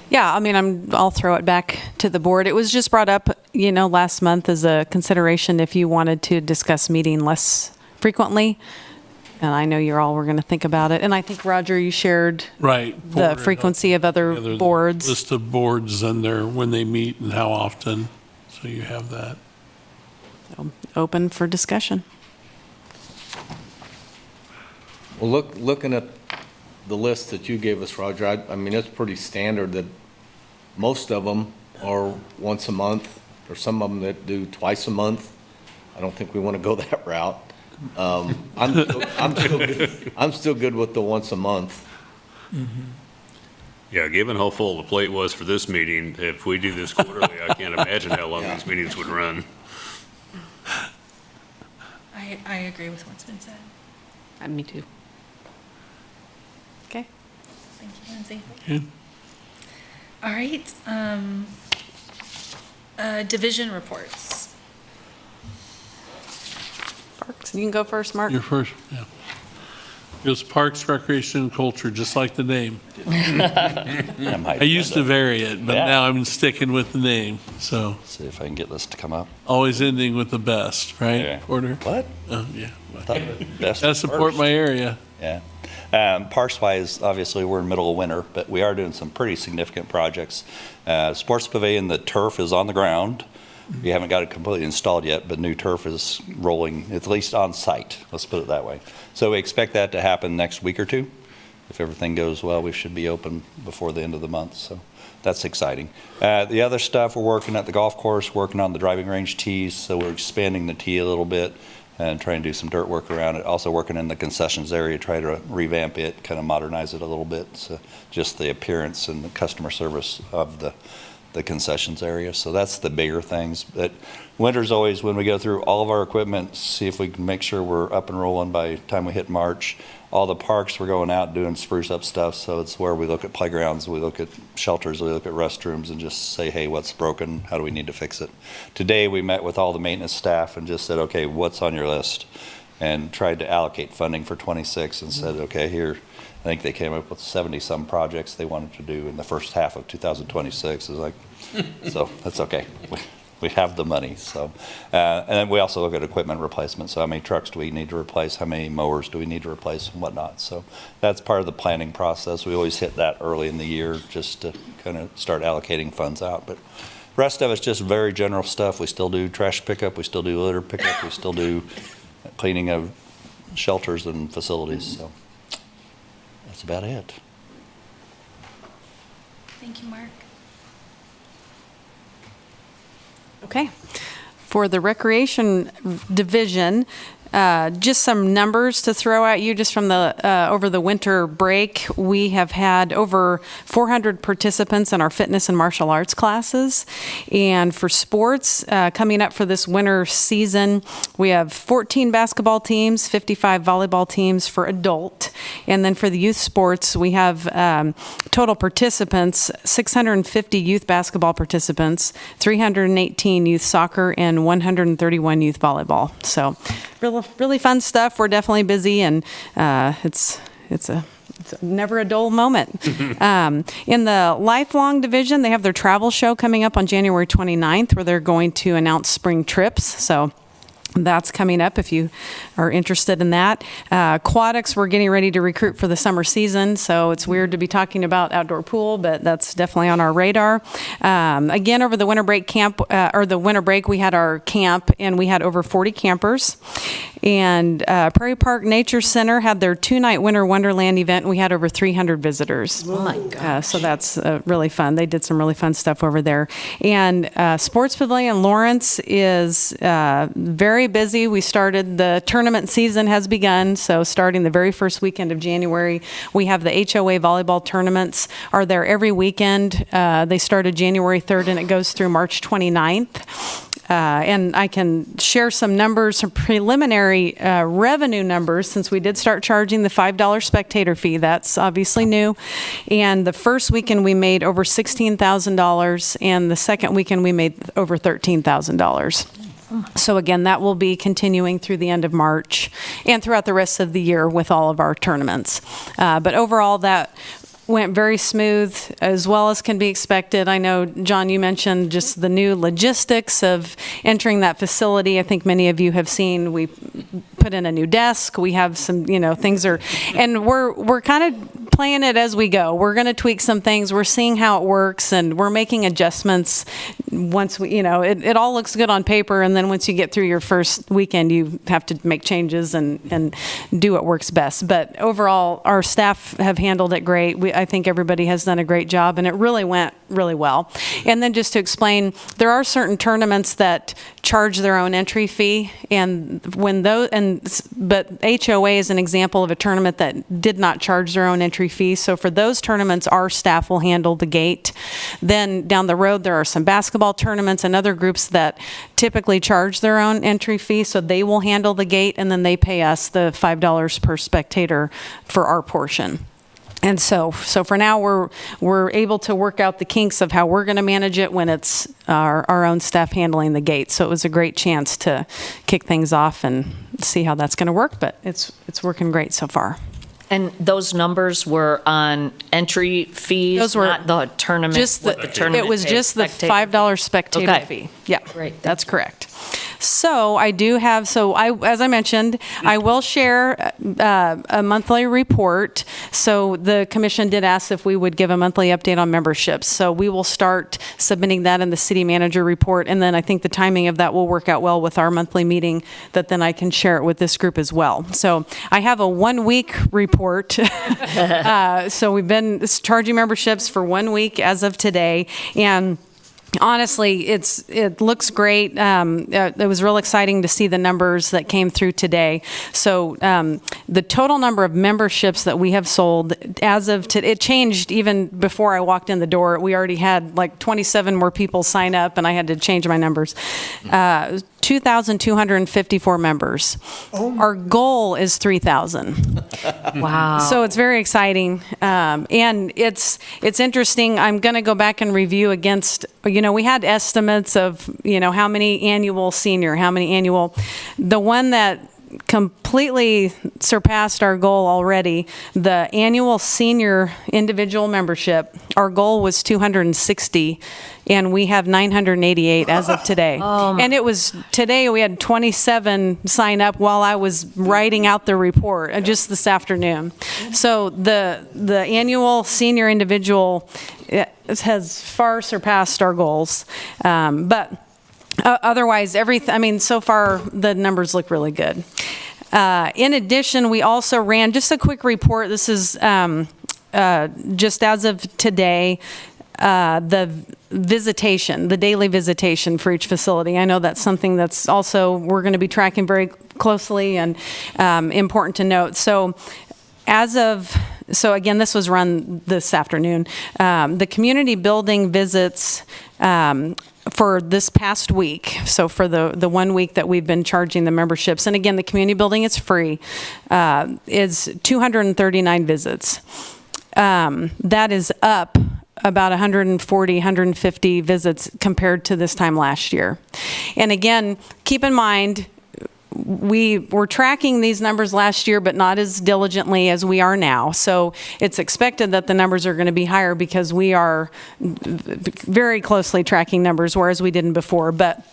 Yeah, I mean, I'll throw it back to the board. It was just brought up, last month as a consideration if you wanted to discuss meeting less frequently. And I know you all were going to think about it. And I think, Roger, you shared the frequency of other boards. List of boards and when they meet and how often, so you have that. So, open for discussion. Well, looking at the list that you gave us, Roger, I mean, it's pretty standard that most of them are once a month. There's some of them that do twice a month. I don't think we want to go that route. I'm still good with the once a month. Yeah, given how full the plate was for this meeting, if we do this quarterly, I can't imagine how long these meetings would run. I agree with what's been said. Me too. Okay. Thank you, Lindsay. Good. All right, division reports. Parks, you can go first, Mark. You're first, yeah. It was Parks, Recreation, and Culture, just like the name. I used to vary it, but now I'm sticking with the name, so. See if I can get this to come up. Always ending with the best, right, Yeah. Porter? What? Oh, yeah. Best Gotta support first. my area. Yeah. Parks-wise, obviously, we're in the middle of winter, but we are doing some pretty significant projects. Sports Pavilion, the turf is on the ground. We haven't got it completely installed yet, but new turf is rolling, at least on site, let's put it that way. So we expect that to happen next week or two. If everything goes well, we should be open before the end of the month, so that's exciting. The other stuff, we're working at the golf course, working on the driving range tees, so we're expanding the tee a little bit and trying to do some dirt work around it. Also working in the concessions area, try to revamp it, kind of modernize it a little bit, so just the appearance and the customer service of the concessions area. So that's the bigger things. But winter's always when we go through all of our equipment, see if we can make sure we're up and rolling by the time we hit March. All the parks, we're going out doing spruce up stuff. So it's where we look at playgrounds, we look at shelters, we look at restrooms and just say, hey, what's broken? How do we need to fix it? Today we met with all the maintenance staff and just said, okay, what's on your list? And tried to allocate funding for 26 and said, okay, here, I think they came up with 70-some projects they wanted to do in the first half of 2026. It's like, so that's okay. We have the money. So, and then we also look at equipment replacement. So how many trucks do we need to replace? How many mowers do we need to replace and whatnot? So that's part of the planning process. We always hit that early in the year just to kind of start allocating funds out. But rest of it's just very general stuff. We still do trash pickup. We still do litter pickup. We still do cleaning of shelters and facilities. So that's about it. Thank you, Mark. Okay. For the Recreation Division, Just some numbers to throw at you just from the over the winter break. We have had over 400 participants in our fitness and martial arts classes. And for sports, coming up for this winter season, we have 14 basketball teams, 55 volleyball teams for adult. And then for the youth sports, we have total participants, 650 youth basketball participants, 318 youth soccer, and 131 youth volleyball. So really fun stuff. We're definitely busy, and it's never a dull moment. In the Lifelong Division, they have their travel show coming up on January 29th, where they're going to announce spring trips. So that's coming up if you are interested in that. Aquatics, we're getting ready to recruit for the summer season, so it's weird to be talking about outdoor pool, but that's definitely on our radar. Again, over the winter break we had our camp, and we had over 40 campers. And Prairie Park Nature Center had their 2-night Winter Wonderland event, and we had over 300 visitors. Oh my gosh. So that's really fun. They did some really fun stuff over there. And Sports Pavilion Lawrence is very busy. We started, the tournament season has begun, so starting the very first weekend of January, we have the HOA volleyball tournaments are there every weekend. They started January 3rd, and it goes through March 29th. And I can share some numbers, some preliminary revenue numbers, since we did start charging the $5 spectator fee. That's obviously new. And the first weekend we made over $16,000, and the second weekend we made over $13,000. So again, that will be continuing through the end of March and throughout the rest of the year with all of our tournaments. But overall, that went very smooth, as well as can be expected. I know, John, you mentioned just the new logistics of entering that facility. I think many of you have seen, we put in a new desk. We have some, things are, and we're kind of playing it as we go. We're going to tweak some things. We're seeing how it works, and we're making adjustments once we, it all looks good on paper, and then once you get through your first weekend, you have to make changes and do what works best. But overall, our staff have handled it great. I think everybody has done a great job, and it really went really well. And then just to explain, there are certain tournaments that charge their own entry fee, and but HOA is an example of a tournament that did not charge their own entry fee. So for those tournaments, our staff will handle the gate. Then down the road, there are some basketball tournaments and other groups that typically charge their own entry fee, so they will handle the gate, and then they pay us the $5 per spectator for our portion. And so for now, we're able to work out the kinks of how we're going to manage it when it's our own staff handling the gate. So it was a great chance to kick things off and see how that's going to work, but it's working great so far. And those numbers were on entry fees, Those were not the tournament? It was just the $5 spectator fee. Yeah, great. That's correct. So I do have, as I mentioned, I will share a monthly report. So the commission did ask if we would give a monthly update on memberships. So we will start submitting that in the city manager report. And then I think the timing of that will work out well with our monthly meeting, that then I can share it with this group as well. So I have a 1-week report. So we've been charging memberships for 1 week as of today. And honestly, it looks great. It was real exciting to see the numbers that came through today. So the total number of memberships that we have sold as of today, it changed even before I walked in the door. We already had like 27 more people sign up, and I had to change my numbers. 2,254 members. Our goal is 3,000. Wow. So it's very exciting. And it's interesting. I'm going to go back and review against, we had estimates of, how many annual senior, how many annual. The one that completely surpassed our goal already, the annual senior individual membership, our goal was 260, and we have 988 as of today. And it was today we had 27 sign up while I was writing out the report just this afternoon. So the annual senior individual has far surpassed our goals. But otherwise, so far the numbers look really good. In addition, we also ran just a quick report. This is just as of today. The visitation, the daily visitation for each facility. I know that's something that's also we're going to be tracking very closely and important to note. So again, this was run this afternoon. The community building visits for this past week, so for the 1 week that we've been charging the memberships, and again, the community building is free, is 239 visits. That is up about 140, 150 visits compared to this time last year. And again, keep in mind, we were tracking these numbers last year, but not as diligently as we are now. So it's expected that the numbers are going to be higher because we are very closely tracking numbers, whereas we didn't before. But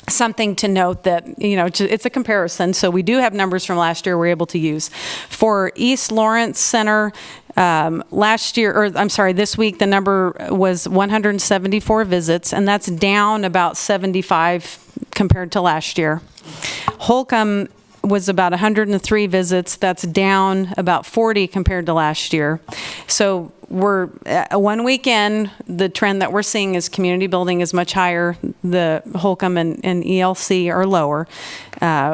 something to note that, it's a comparison. So we do have numbers from last year we're able to use. For East Lawrence Center, this week, the number was 174 visits, and that's down about 75 compared to last year. Holcomb was about 103 visits. That's down about 40 compared to last year. So we're 1 week in, the trend that we're seeing is community building is much higher. The Holcomb and ELC are lower,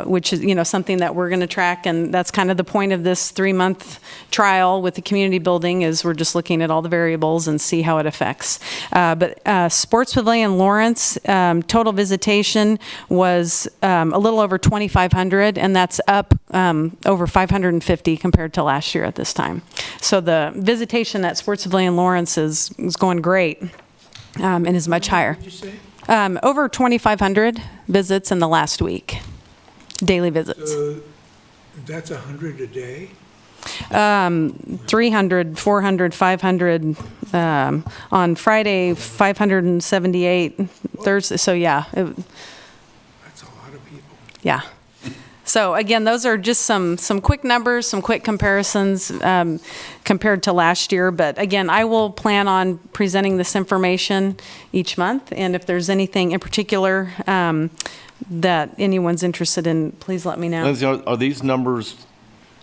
which is something that we're going to track, and that's kind of the point of this 3-month trial with the community building is we're just looking at all the variables and see how it affects. But Sports Pavilion Lawrence, total visitation was a little over 2,500, and that's up over 550 compared to last year at this time. So the visitation at Sports Pavilion Lawrence is going great and is much higher. What did you say? Over 2,500 visits in the last week, daily visits. That's 100 a day? 300, 400, 500 on Friday, 578 Thursday. So yeah, That's a lot of people. yeah. So again, those are just some quick numbers, some quick comparisons compared to last year. But again, I will plan on presenting this information each month. And if there's anything in particular that anyone's interested in, please let me know. Lindsay, are these numbers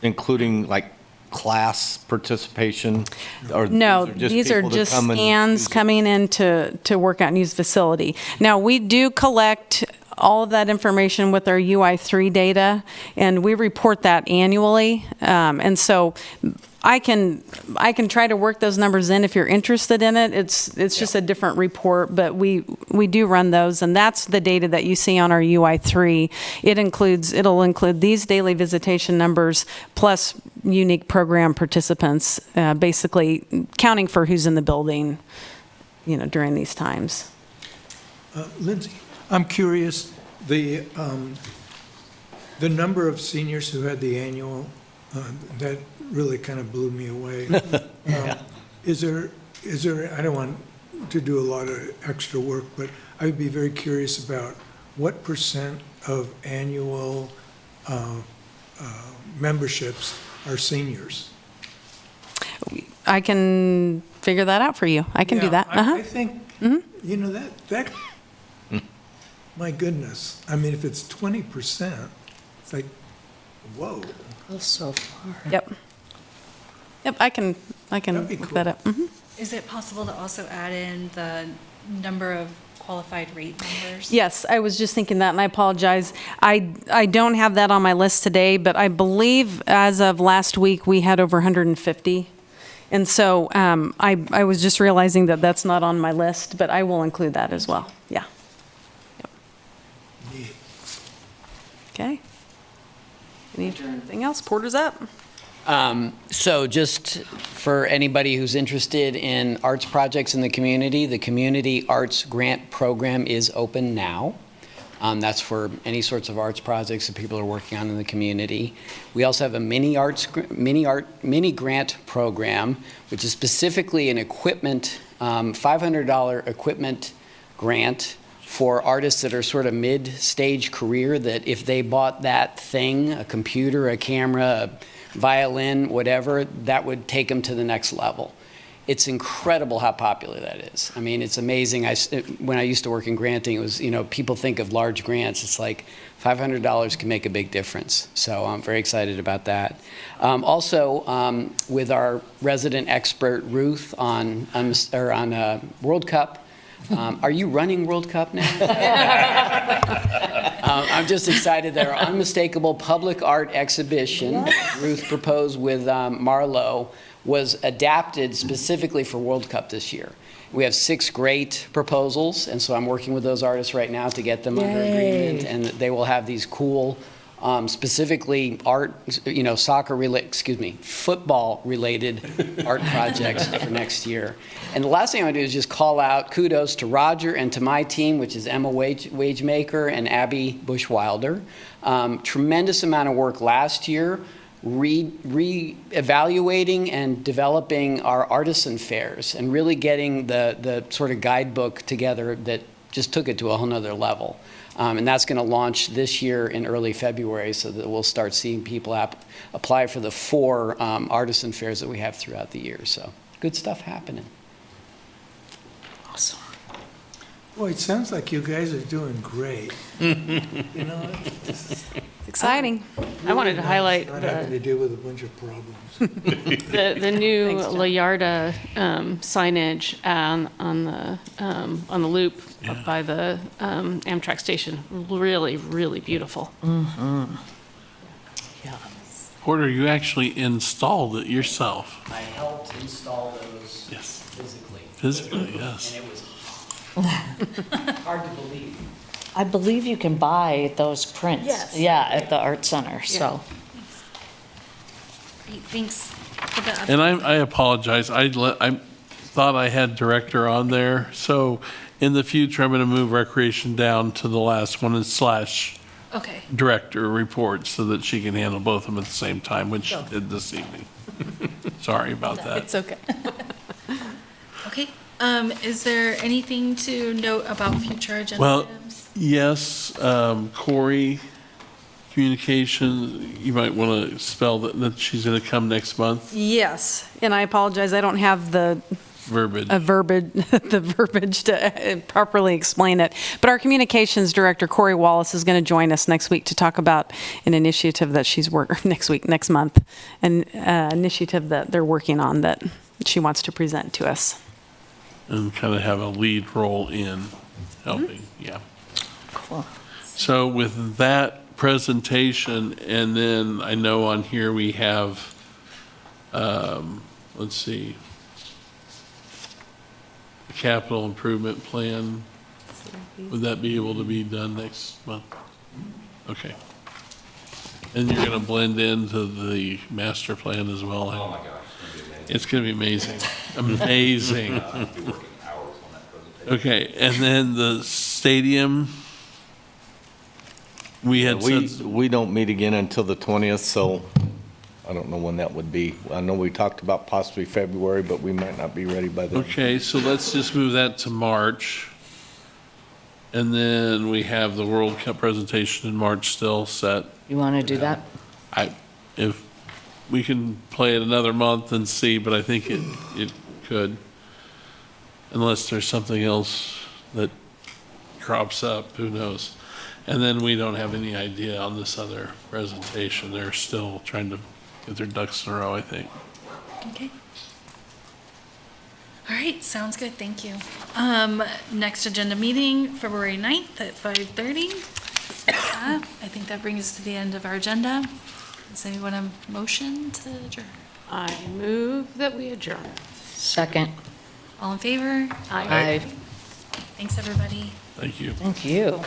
including like class participation? Or No, these are just scans coming in to work out and use facility. Now, we do collect all of that information with our UI3 data, and we report that annually. And so I can try to work those numbers in if you're interested in it. It's just a different report, but we do run those, and that's the data that you see on our UI3. It'll include these daily visitation numbers plus unique program participants, basically counting for who's in the building, during these times. Lindsay, I'm curious, the number of seniors who had the annual, that really kind of blew me away. Is there, I don't want to do a lot of extra work, but I would be very curious about what % of annual memberships are seniors? I can figure that out for you. I can do that. I think, that my goodness. I mean, if it's 20%, it's like, whoa. Well, so far. Yep, I can look that up. Mhm. Is it possible to also add in the number of qualified rate members? Yes, I was just thinking that, and I apologize. I don't have that on my list today, but I believe as of last week, we had over 150. And so I was just realizing that that's not on my list, but I will include that as well. Yeah. Yep. Okay. Anything else? Porter's up. So just for anybody who's interested in arts projects in the Community Arts Grant Program is open now. That's for any sorts of arts projects that people are working on in the community. We also have a mini grant program, which is specifically an equipment, $500 equipment grant for artists that are sort of mid-stage career, that if they bought that thing, a computer, a camera, a violin, whatever, that would take them to the next level. It's incredible how popular that is. I mean, it's amazing. When I used to work in granting, it was, people think of large grants. It's like $500 can make a big difference. So I'm very excited about that. Also, with our resident expert, Ruth, on World Cup, Are you running World Cup now? I'm just excited that our Unmistakable public art exhibition, Ruth proposed with Marlowe, was adapted specifically for World Cup this year. We have 6 great proposals, and so I'm working with those artists right now to get them under agreement, and they will have these cool, specifically football-related art projects for next year. And the last thing I want to do is just call out kudos to Roger and to my team, which is Emma Wagemaker and Abby Bush-Wilder. Tremendous amount of work last year, re-evaluating and developing our artisan fairs and really getting the sort of guidebook together that just took it to a whole nother level. And that's going to launch this year in early February, so that we'll start seeing people apply for the 4 artisan fairs that we have throughout the year. So good stuff happening. Awesome. Boy, it sounds like you guys are doing great. You know, It's exciting. I wanted to highlight not having to deal with a bunch of problems. the new La Yarda signage on the loop up by the Amtrak station. Really, really beautiful. Yeah. Porter, you actually installed it yourself. I helped install those physically. Physically, yes. And it was hard to believe. I believe you can buy those prints. Yes. Yeah, at the art center, so. Great, thanks for the update. And I apologize. I thought I had director on there. So in the future, I'm going to move recreation down to the last one and slash Okay. director report so that she can handle both of them at the same time, which she did this evening. Sorry about that. It's okay. Okay. Is there anything to note about future agenda Well, items? yes, Corey, communication, you might want to spell that she's going to come next month. Yes, and I apologize, I don't have the Verbiage. the verbiage to properly explain it. But our communications director, Corey Wallace, is going to join us next week to talk about an initiative that she's next month, an initiative that they're working on that she wants to present to us. And kind of have a lead role in helping, yeah. Cool. So with that presentation, and then I know on here we have, let's see, the capital improvement plan. Would that be able to be done next month? Okay. And you're going to blend into the master plan as well? Oh my gosh. It's going to be amazing. Amazing. Okay, and then the stadium, we had said, We don't meet again until the 20th, so I don't know when that would be. I know we talked about possibly February, but we might not be ready by then. okay, so let's just move that to March. And then we have the World Cup presentation in March still set. You want to do that? If we can play it another month and see, but I think it could. Unless there's something else that crops up, who knows? And then we don't have any idea on this other presentation. They're still trying to get their ducks in a row, I think. Okay. All right, sounds good, thank you. Next agenda meeting, February 9th at 5:30. I think that brings us to the end of our agenda. Does anyone have a motion to adjourn? I move that we adjourn. Second. All in favor? Aye. Thanks, everybody. Thank you. Thank you.